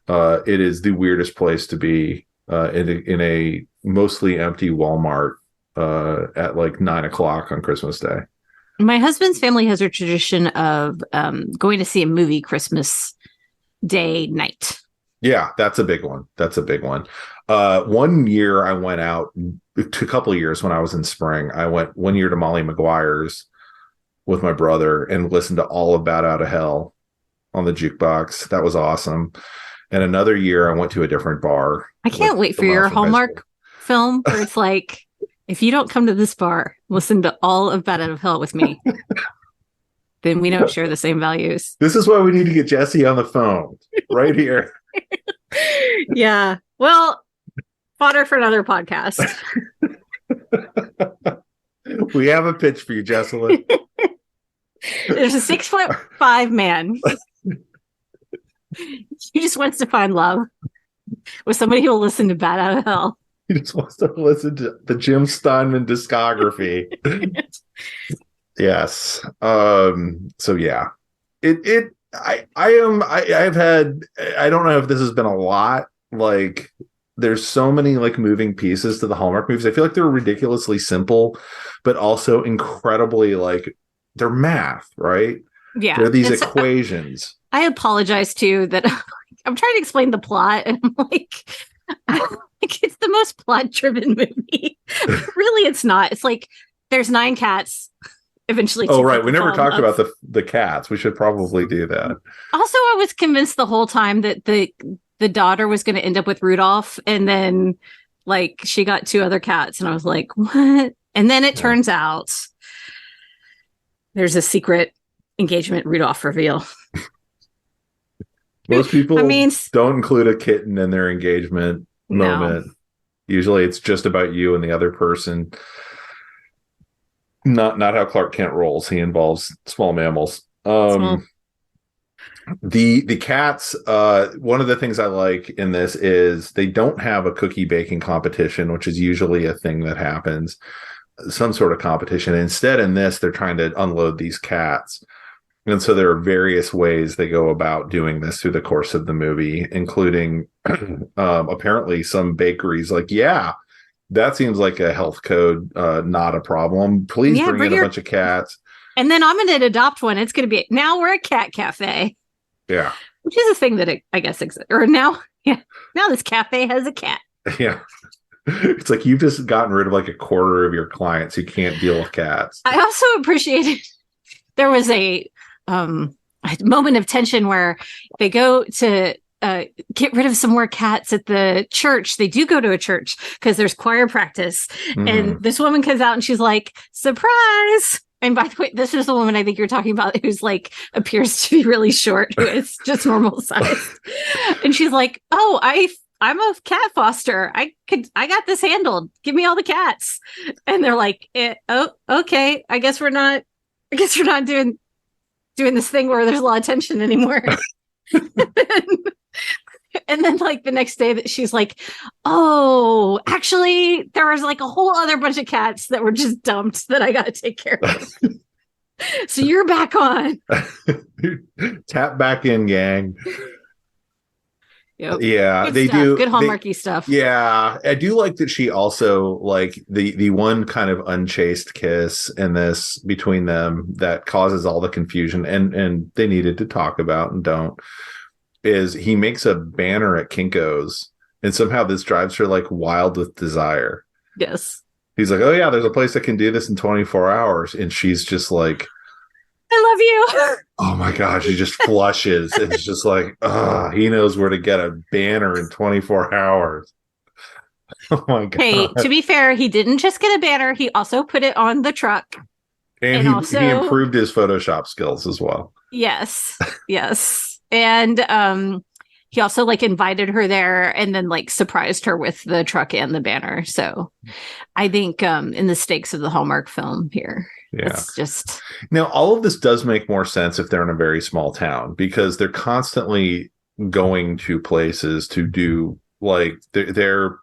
S2: It is the weirdest place to be in a mostly empty Walmart at like 9:00 on Christmas Day.
S3: My husband's family has a tradition of going to see a movie Christmas Day night.
S2: Yeah, that's a big one. One year I went out, a couple of years when I was in spring, I went one year to Molly Maguire's with my brother and listened to all of Bat Out of Hell on the jukebox. That was awesome. And another year I went to a different bar.
S3: I can't wait for your Hallmark film where it's like, if you don't come to this bar, listen to all of Bat Out of Hell with me, then we don't share the same values.
S2: This is why we need to get Jesse on the phone right here.
S3: Yeah. Well, fodder for another podcast.
S2: We have a pitch for you, Jesselyn.
S3: There's a 6'5" man. He just wants to find love with somebody who will listen to Bat Out of Hell.
S2: He just wants to listen to the Jim Steinman discography. Yes. So yeah, I've had, I don't know if this has been a lot. Like there's so many like moving pieces to the Hallmark movies. I feel like they're ridiculously simple, but also incredibly like they're math, right?
S3: Yeah.
S2: They're these equations.
S3: I apologize too that I'm trying to explain the plot and I'm like it's the most plot driven movie. Really, it's not. It's like there's 9 cats. Eventually.
S2: Oh, right. We never talked about the cats. We should probably do that.
S3: Also, I was convinced the whole time that the daughter was going to end up with Rudolph, and then like she got 2 other cats, and I was like, what? And then it turns out there's a secret engagement Rudolph reveal.
S2: Most people don't include a kitten in their engagement moment. Usually it's just about you and the other person. Not how Clark Kent rolls. He involves small mammals. The cats, one of the things I like in this is they don't have a cookie baking competition, which is usually a thing that happens, some sort of competition. Instead, in this, they're trying to unload these cats. And so there are various ways they go about doing this through the course of the movie, including apparently some bakeries like, yeah, that seems like a health code, not a problem. Please bring in a bunch of cats.
S3: And then I'm going to adopt one. It's going to be, now we're a cat cafe.
S2: Yeah.
S3: Which is a thing that I guess exists. Or now this cafe has a cat.
S2: Yeah. It's like you've just gotten rid of like a quarter of your clients who can't deal with cats.
S3: I also appreciated there was a moment of tension where they go to get rid of some more cats at the church. They do go to a church because there's choir practice. Mm-hmm. And this woman comes out and she's like, surprise. And by the way, this is the woman I think you're talking about who's like appears to be really short, who is just normal size. And she's like, oh, I'm a cat foster. I got this handled. Give me all the cats. And they're like, oh, okay. I guess we're not doing this thing where there's a lot of tension anymore. And then like the next day that she's like, oh, actually there was like a whole other bunch of cats that were just dumped that I got to take care of. So you're back on.
S2: Tap back in, gang.
S3: Yep.
S2: Yeah,
S3: good
S2: they
S3: stuff.
S2: do
S3: good Hallmarky stuff.
S2: Yeah, I do like that she also like the one kind of unchaste kiss in this between them that causes all the confusion and they needed to talk about and don't. Is he makes a banner at Kinko's and somehow this drives her like wild with desire.
S3: Yes.
S2: He's like, oh yeah, there's a place that can do this in 24 hours. And she's just like,
S3: I love you.
S2: oh my gosh, she just flushes. It's just like, he knows where to get a banner in 24 hours. Oh my god.
S3: Hey, to be fair, he didn't just get a banner, he also put it on the truck.
S2: And he improved his Photoshop skills as well.
S3: Yes. And he also like invited her there and then like surprised her with the truck and the banner. So I think in the stakes of the Hallmark film here, it's just...
S2: Now, all of this does make more sense if they're in a very small town, because they're constantly going to places to do like they're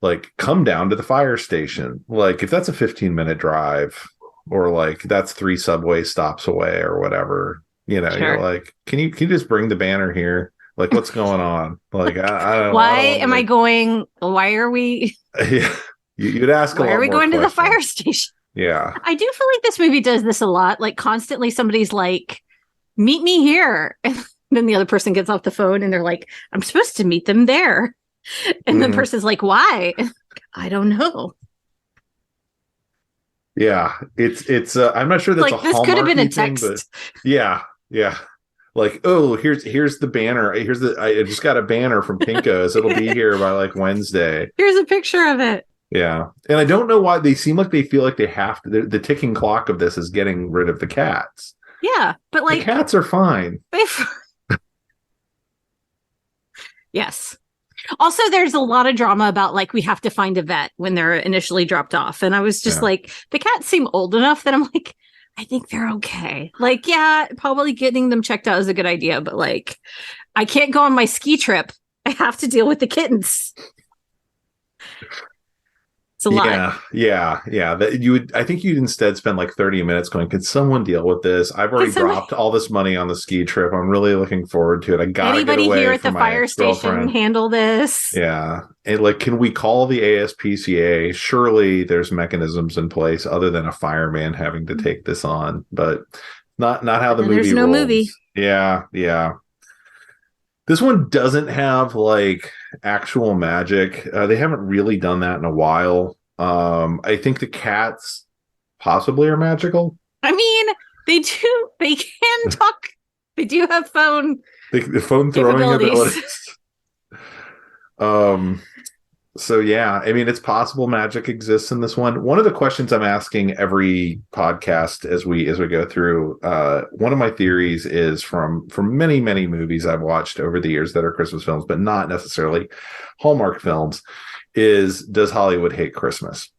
S2: like, come down to the fire station. Like if that's a 15-minute drive, or like that's 3 subway stops away or whatever, you know, sure. You're like, can you just bring the banner here? Like, what's going on? Like, I don't know.
S3: Why are we?
S2: Yeah, you'd ask.
S3: Why are we going to the fire station?
S2: Yeah,
S3: I do feel like this movie does this a lot. Like constantly, somebody's like, "Meet me here," and then the other person gets off the phone and they're like, "I'm supposed to meet them there," and the person's like, "Why?" I don't know.
S2: Yeah, it's. I'm not sure that's
S3: like this could have been a text.
S2: Thing, but yeah. Like, oh, here's the banner. I just got a banner from Pinko's. It'll be here by like Wednesday.
S3: Here's a picture of it.
S2: Yeah. And I don't know why they seem like they feel like they have to. The ticking clock of this is getting rid of the cats.
S3: Yeah. But like,
S2: the cats are fine.
S3: Yes. Also, there's a lot of drama about like we have to find a vet when they're initially dropped off. And I was just like, the cats seem old enough that I'm like, I think they're okay. Like, yeah, probably getting them checked out is a good idea, but like, I can't go on my ski trip. I have to deal with the kittens. It's a lot.
S2: Yeah. That I think you'd instead spend like 30 minutes going, could someone deal with this? I've already dropped all this money on the ski trip. I'm really looking forward to it. I gotta
S3: Anybody
S2: get away
S3: here at
S2: from
S3: the
S2: my
S3: fire station handle this?
S2: Yeah. And like, can we call the ASPCA? Surely there's mechanisms in place other than a fireman having to take this on, but not how the movie
S3: There's no
S2: rolls.
S3: movie.
S2: Yeah. This one doesn't have like actual magic. They haven't really done that in a while. I think the cats possibly are magical.
S3: I mean, they can talk. They do have phone.
S2: The phone throwing abilities. So yeah, I mean, it's possible magic exists in this one. One of the questions I'm asking every podcast as we go through, one of my theories is from many movies I've watched over the years that are Christmas films, but not necessarily Hallmark films, is, does Hollywood hate Christmas?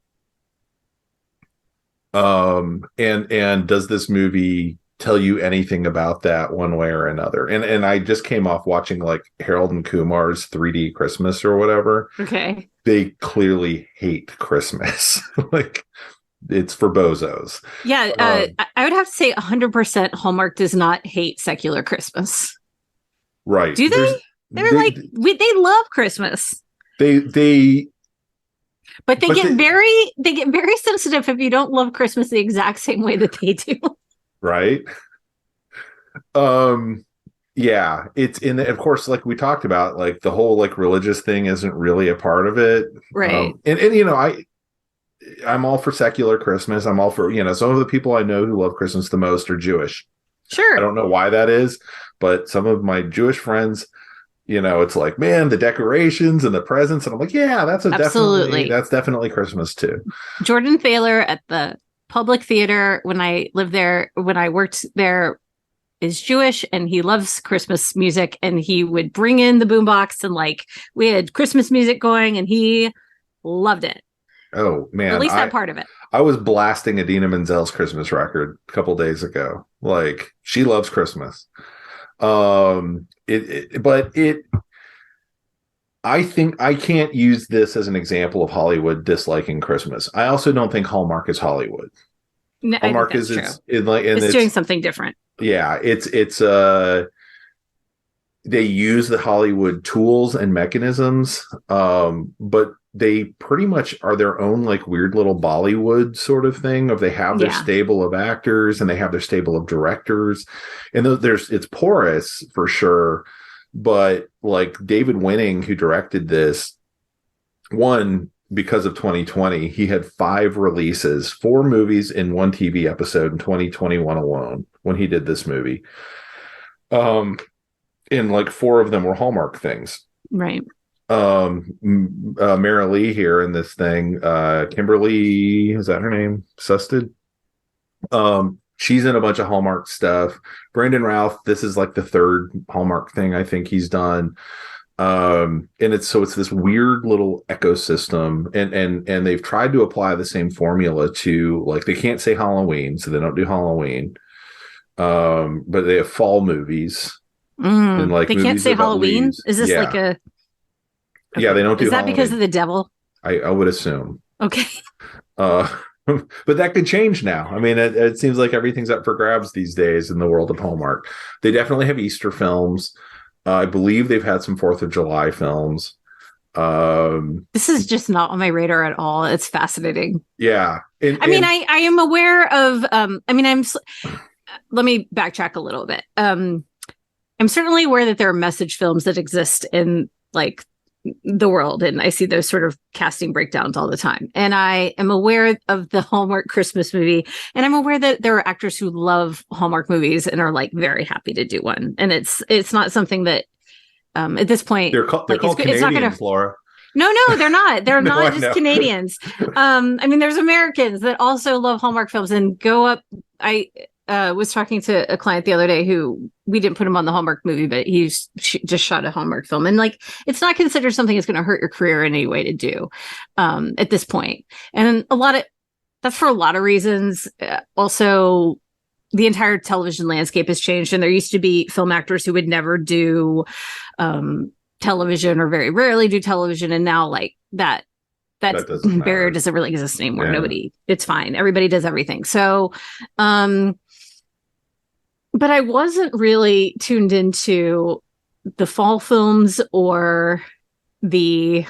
S2: And does this movie tell you anything about that one way or another? And I just came off watching like Harold and Kumar's 3D Christmas or whatever.
S3: Okay.
S2: They clearly hate Christmas. Like, it's for bozos.
S3: Yeah. I would have to say 100% Hallmark does not hate secular Christmas.
S2: Right.
S3: Do they? They love Christmas. But they get very sensitive if you don't love Christmas the exact same way that they do.
S2: Right. Yeah, it's in of course, like we talked about, like the whole like religious thing isn't really a part of it.
S3: Right.
S2: And you know, I'm all for secular Christmas. I'm all for, you know, some of the people I know who love Christmas the most are Jewish.
S3: Sure.
S2: I don't know why that is, but some of my Jewish friends, you know, it's like, man, the decorations and the presents, and I'm like, yeah, that's definitely Christmas too.
S3: Jordan Thaler at the Public Theater, when I lived there, when I worked there, is Jewish, and he loves Christmas music, and he would bring in the boombox, and like we had Christmas music going, and he loved it.
S2: Oh man,
S3: at least that part of it.
S2: I was blasting Idina Menzel's Christmas record a couple days ago. Like, she loves Christmas. I think I can't use this as an example of Hollywood disliking Christmas. I also don't think Hallmark is Hollywood.
S3: No,
S2: Hallmark is it's
S3: doing something different.
S2: Yeah, it's they use the Hollywood tools and mechanisms, but they pretty much are their own like weird little Bollywood sort of thing. Of they have their stable of actors and they have their stable of directors, and it's porous for sure. But like David Winning, who directed this, one, because of 2020, he had 5 releases, 4 movies and 1 TV episode in 2021 alone when he did this movie. And like 4 of them were Hallmark things.
S3: Right.
S2: Mara Lee here in this thing, Kimberly, is that her name? Susted? She's in a bunch of Hallmark stuff. Brandon Routh, this is like the 3rd Hallmark thing I think he's done. And it's this weird little ecosystem, and they've tried to apply the same formula to, like, they can't say Halloween, so they don't do Halloween. But they have fall movies.
S3: And like they can't say Halloween. Leaves. Is this like a?
S2: Okay. Yeah, they don't do.
S3: Is that
S2: Halloween.
S3: because of the devil?
S2: I would assume.
S3: Okay.
S2: But that could change now. I mean, it seems like everything's up for grabs these days in the world of Hallmark. They definitely have Easter films. I believe they've had some 4th of July films.
S3: This is just not on my radar at all. It's fascinating.
S2: Yeah.
S3: I mean, I am aware of, let me backtrack a little bit. I'm certainly aware that there are message films that exist in like the world, and I see those sort of casting breakdowns all the time. And I am aware of the Hallmark Christmas movie, and I'm aware that there are actors who love Hallmark movies and are like very happy to do one. And it's not something that at this point
S2: they're called Canadian, it's not gonna, Flora.
S3: No, they're not. They're no, not just Canadians. I mean, there's Americans that also love Hallmark films and go up. I was talking to a client the other day who we didn't put him on the Hallmark movie, but he's just shot a Hallmark film. And like, it's not considered something that's going to hurt your career in any way to do at this point. And that's for a lot of reasons. Also, the entire television landscape has changed, and there used to be film actors who would never do television or very rarely do television. And now like that barrier doesn't really exist anymore. Yeah. It's fine. Everybody does everything. So, but I wasn't really tuned into the fall films or the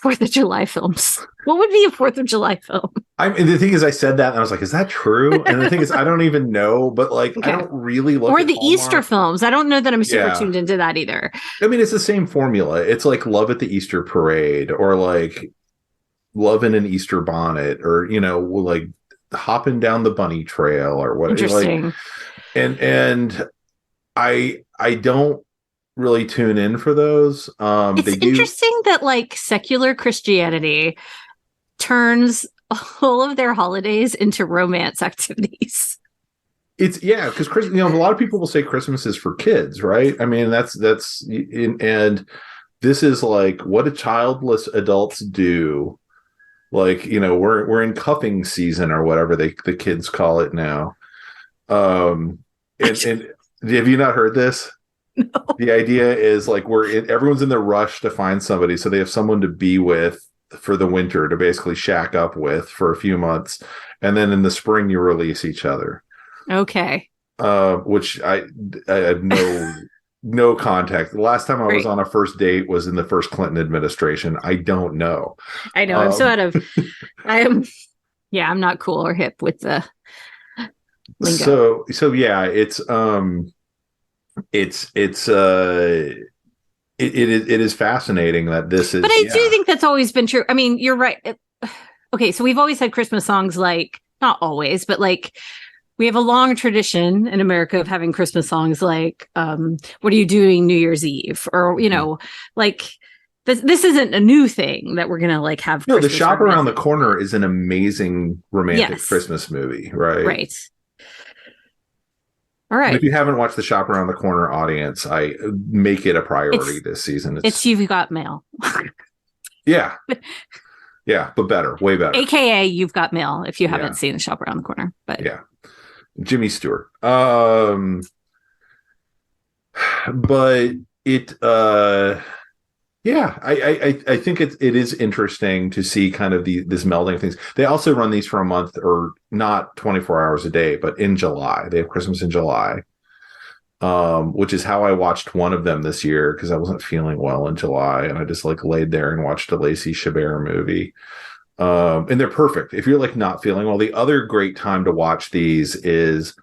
S3: 4th of July films. What would be a 4th of July film?
S2: The thing is, I said that and I was like, is that true? And the thing is, I don't even know, but like, okay. I don't really look
S3: or
S2: at
S3: the
S2: Hallmark.
S3: Easter films. I don't know that I'm super tuned into that either.
S2: I mean, it's the same formula. It's like Love at the Easter Parade, or like Love in an Easter Bonnet, or, you know, like Hopping Down the Bunny Trail, or what.
S3: Interesting.
S2: Like, and I don't really tune in for those.
S3: It's interesting that like secular Christianity turns all of their holidays into romance activities.
S2: It's because a lot of people will say Christmas is for kids, right? I mean, that's and this is like what do childless adults do? Like, you know, we're in cuffing season or whatever the kids call it now. And have you not heard this?
S3: No.
S2: The idea is like everyone's in the rush to find somebody, so they have someone to be with for the winter, to basically shack up with for a few months, and then in the spring you release each other.
S3: Okay.
S2: Which I had no contact. The last time I was on a first date was in the first Clinton administration. I don't know.
S3: I know. I'm so out of. I'm not cool or hip with the lingo.
S2: So yeah, it is fascinating that this is.
S3: But I do think that's always been true. I mean, you're right. Okay, so we've always had Christmas songs, like not always, but like we have a long tradition in America of having Christmas songs like "What are you doing New Year's Eve?" or you know, like this isn't a new thing that we're gonna like have.
S2: No, Christmas The Shop Around the Corner is an amazing romantic Christmas movie, right?
S3: Right. All right.
S2: And if you haven't watched The Shop Around the Corner, audience, I make it a priority this season.
S3: It's You've Got Mail.
S2: Yeah. Yeah, but better, way better.
S3: AKA You've Got Mail, if you haven't seen The Shop Around the Corner. But
S2: yeah. Jimmy Stewart. But it I think it is interesting to see kind of this melding of things. They also run these for a month, or not 24 hours a day, but in July. They have Christmas in July, which is how I watched one of them this year, because I wasn't feeling well in July, and I just like laid there and watched a Lacey Chabert movie. And they're perfect if you're like not feeling well. The other great time to watch these is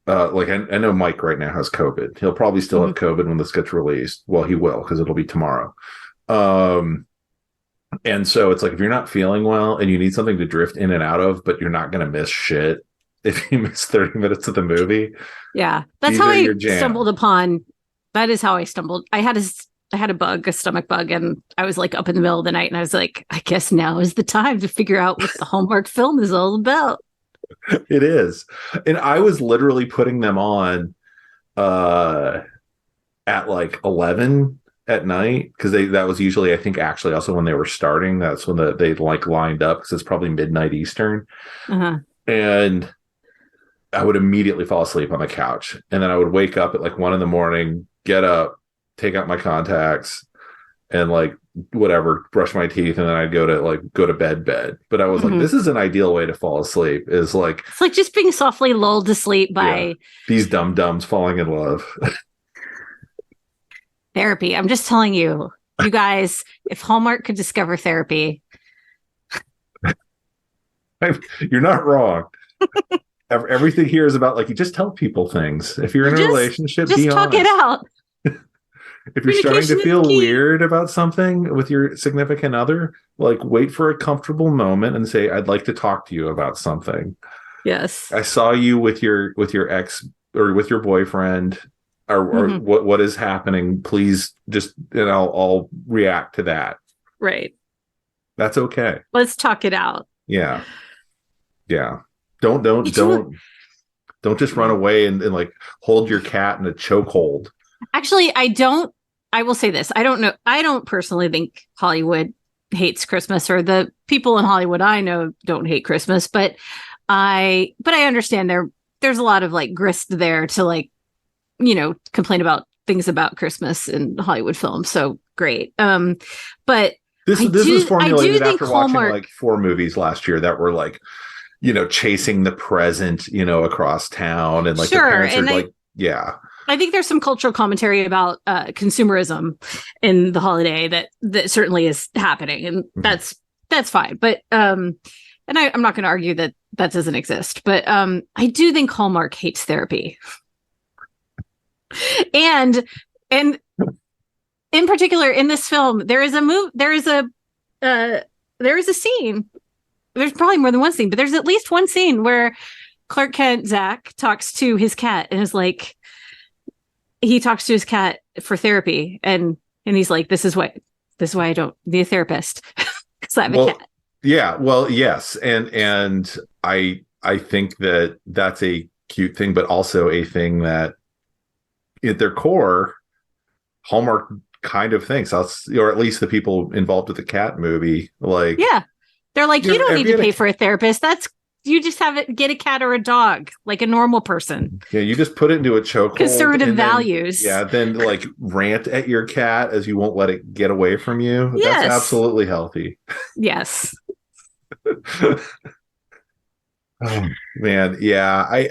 S2: like I know Mike right now has COVID. He'll probably still have COVID when this gets released. Well, he will, because it'll be tomorrow. And so it's like, if you're not feeling well and you need something to drift in and out of, but you're not going to miss shit if you miss 30 minutes of the movie.
S3: Yeah. That's how I stumbled upon. That is how I stumbled. I had a bug, a stomach bug, and I was like up in the middle of the night, and I was like, I guess now is the time to figure out what the Hallmark film is all about.
S2: It is. And I was literally putting them on at like 11 at night, because that was usually, I think, actually also when they were starting. That's when they like lined up, because it's probably midnight Eastern.
S3: Uh-huh.
S2: And I would immediately fall asleep on the couch, and then I would wake up at like 1 a.m, get up, take out my contacts, and like whatever, brush my teeth, and then I'd go to bed. But I was like, this is an ideal way to fall asleep. Is like,
S3: it's like just being softly lulled to sleep by
S2: these dum-dums falling in love.
S3: Therapy. I'm just telling you guys, if Hallmark could discover therapy.
S2: You're not wrong. Everything here is about, like, you just tell people things. If you're in a relationship,
S3: just
S2: be
S3: talk
S2: honest.
S3: It out.
S2: If you're starting to feel weird about something with your significant other, like, wait for a comfortable moment and say, I'd like to talk to you about something.
S3: Yes.
S2: I saw you with your ex or with your boyfriend, or what is happening. Please just, and I'll react to that.
S3: Right.
S2: That's okay.
S3: Let's talk it out.
S2: Yeah. Yeah. Don't just run away and like hold your cat in a chokehold.
S3: Actually, I will say this. I don't know. I don't personally think Hollywood hates Christmas, or the people in Hollywood I know don't hate Christmas, but I understand there's a lot of like grist there to, like, complain about things about Christmas in Hollywood films. So great. But
S2: this was formulated after watching
S3: Hallmark,
S2: like 4 movies last year that were like, chasing the present, across town, and like the parents are like, yeah. I
S3: think there's some cultural commentary about consumerism in the holiday that certainly is happening, and that's fine. But and I'm not going to argue that doesn't exist. But I do think Hallmark hates therapy, and in particular in this film, there is a scene. There's probably more than one scene, but there's at least one scene where Clark Kent, Zach, talks to his cat and is like, he talks to his cat for therapy, and he's like, this is why I don't need a therapist, because I have a cat.
S2: Yeah, well, yes, and I think that that's a cute thing, but also a thing that at their core, Hallmark kind of thinks, or at least the people involved with the cat movie, like,
S3: yeah. They're like, you don't need to pay for a therapist. You just get a cat or a dog, like a normal person.
S2: Yeah, you just put it into a chokehold.
S3: Conservative values.
S2: Then like rant at your cat as you won't let it get away from you.
S3: Yes.
S2: That's absolutely healthy.
S3: Yes.
S2: Oh man, yeah.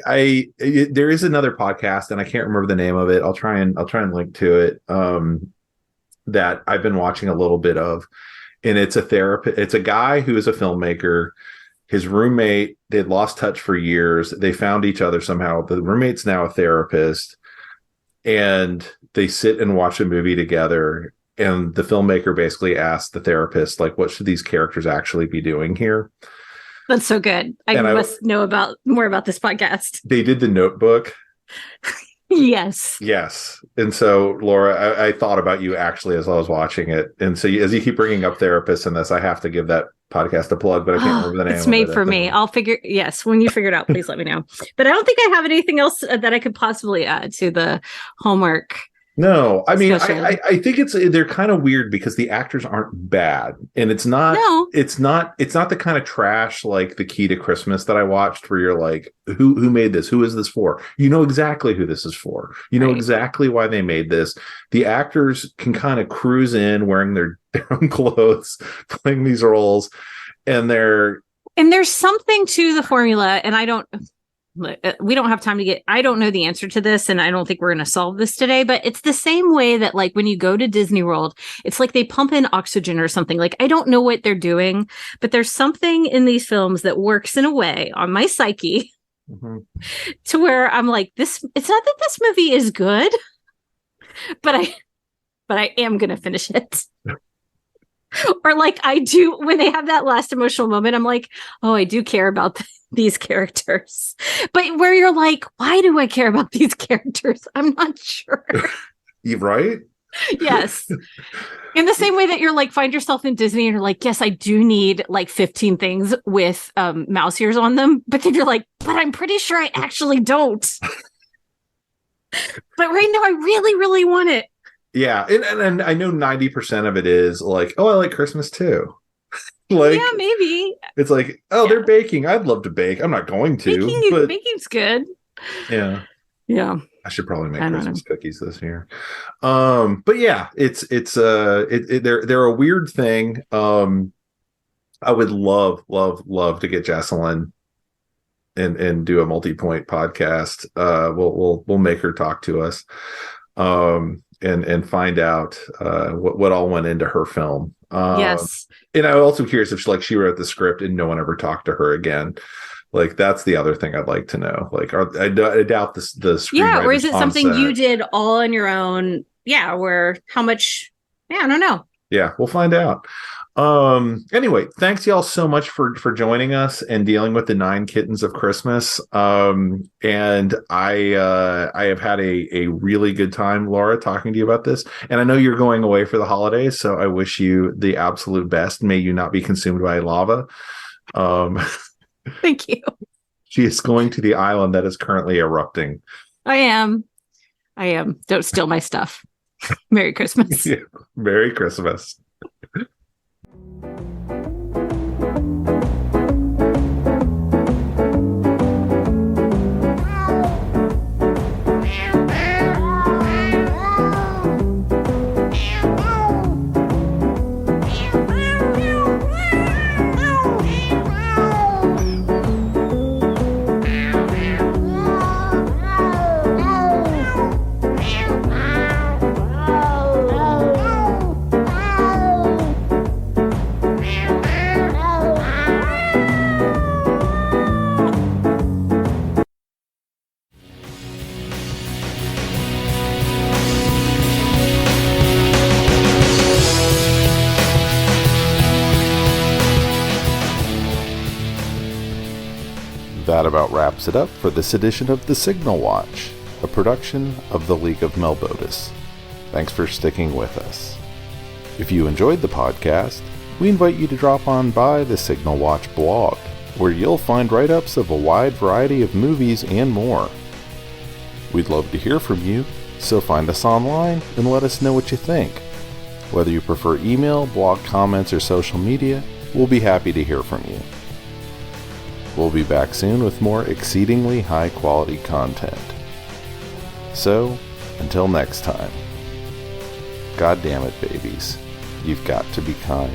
S2: There is another podcast, and I can't remember the name of it. I'll try and link to it. That I've been watching a little bit of. And it's a therapist. It's a guy who is a filmmaker. His roommate, they'd lost touch for years. They found each other somehow. The roommate's now a therapist, and they sit and watch a movie together. And the filmmaker basically asked the therapist, like, what should these characters actually be doing here?
S3: That's so good. I must know more about this podcast.
S2: They did The Notebook.
S3: Yes.
S2: And so, Laura, I thought about you actually as I was watching it. And so as you keep bringing up therapists in this, I have to give that podcast a plug, but I can't remember the name.
S3: It's made for me. I'll when you figure it out, please let me know. But I don't think I have anything else that I could possibly add to the Hallmark.
S2: No, I mean, I think they're kind of weird because the actors aren't bad, and it's not the kind of trash like The Key to Christmas that I watched where you're like, who made this? Who is this for? You know exactly who this is for. You know exactly why they made this. The actors can kind of cruise in wearing their own clothes, playing these roles, and
S3: there's something to the formula, and we don't have time I don't know the answer to this, and I don't think we're going to solve this today, but it's the same way that, like, when you go to Disney World, it's like they pump in oxygen or something. Like, I don't know what they're doing, but there's something in these films that works in a way on my psyche to where I'm like, it's not that this movie is good, but I am going to finish it. Or like I do when they have that last emotional moment, I'm like, oh, I do care about these characters. But where you're like, why do I care about these characters? I'm not sure.
S2: You right?
S3: Yes. In the same way that you're like, find yourself in Disney and you're like, yes, I do need like 15 things with mouse ears on them. But then you're like, but I'm pretty sure I actually don't. But right now I really, really want it.
S2: Yeah. And I know 90% of it is like, oh, I like Christmas too. Like,
S3: yeah, maybe.
S2: It's like, oh, they're baking. I'd love to bake. I'm not going to.
S3: Baking's good.
S2: Yeah.
S3: Yeah.
S2: I should probably make Christmas cookies this year. But yeah, they're a weird thing. I would love to get Jesselyn and do a multi-point podcast. We'll make her talk to us. And find out what all went into her film.
S3: Yes.
S2: And I'm also curious if she wrote the script and no one ever talked to her again. Like, that's the other thing I'd like to know. Like, I doubt the screenwriters.
S3: Yeah, or is it something you did all on your own? Yeah, where how much? Yeah, I don't know.
S2: Yeah, we'll find out. Anyway, thanks y'all so much for joining us and dealing with the 9 Kittens of Christmas. And I have had a really good time, Laura, talking to you about this. And I know you're going away for the holidays, so I wish you the absolute best. May you not be consumed by lava.
S3: Thank you.
S2: She is going to the island that is currently erupting.
S3: I am. Don't steal my stuff. Merry Christmas.
S2: Yeah. Merry Christmas. That about wraps it up for this edition of The Signal Watch, a production of the League of Melbotus. Thanks for sticking with us. If you enjoyed the podcast, we invite you to drop on by the Signal Watch blog, where you'll find write-ups of a wide variety of movies and more. We'd love to hear from you, so find us online and let us know what you think. Whether you prefer email, blog comments, or social media, we'll be happy to hear from you. We'll be back soon with more exceedingly high-quality content. So, until next time, God damn it, babies, you've got to be kind.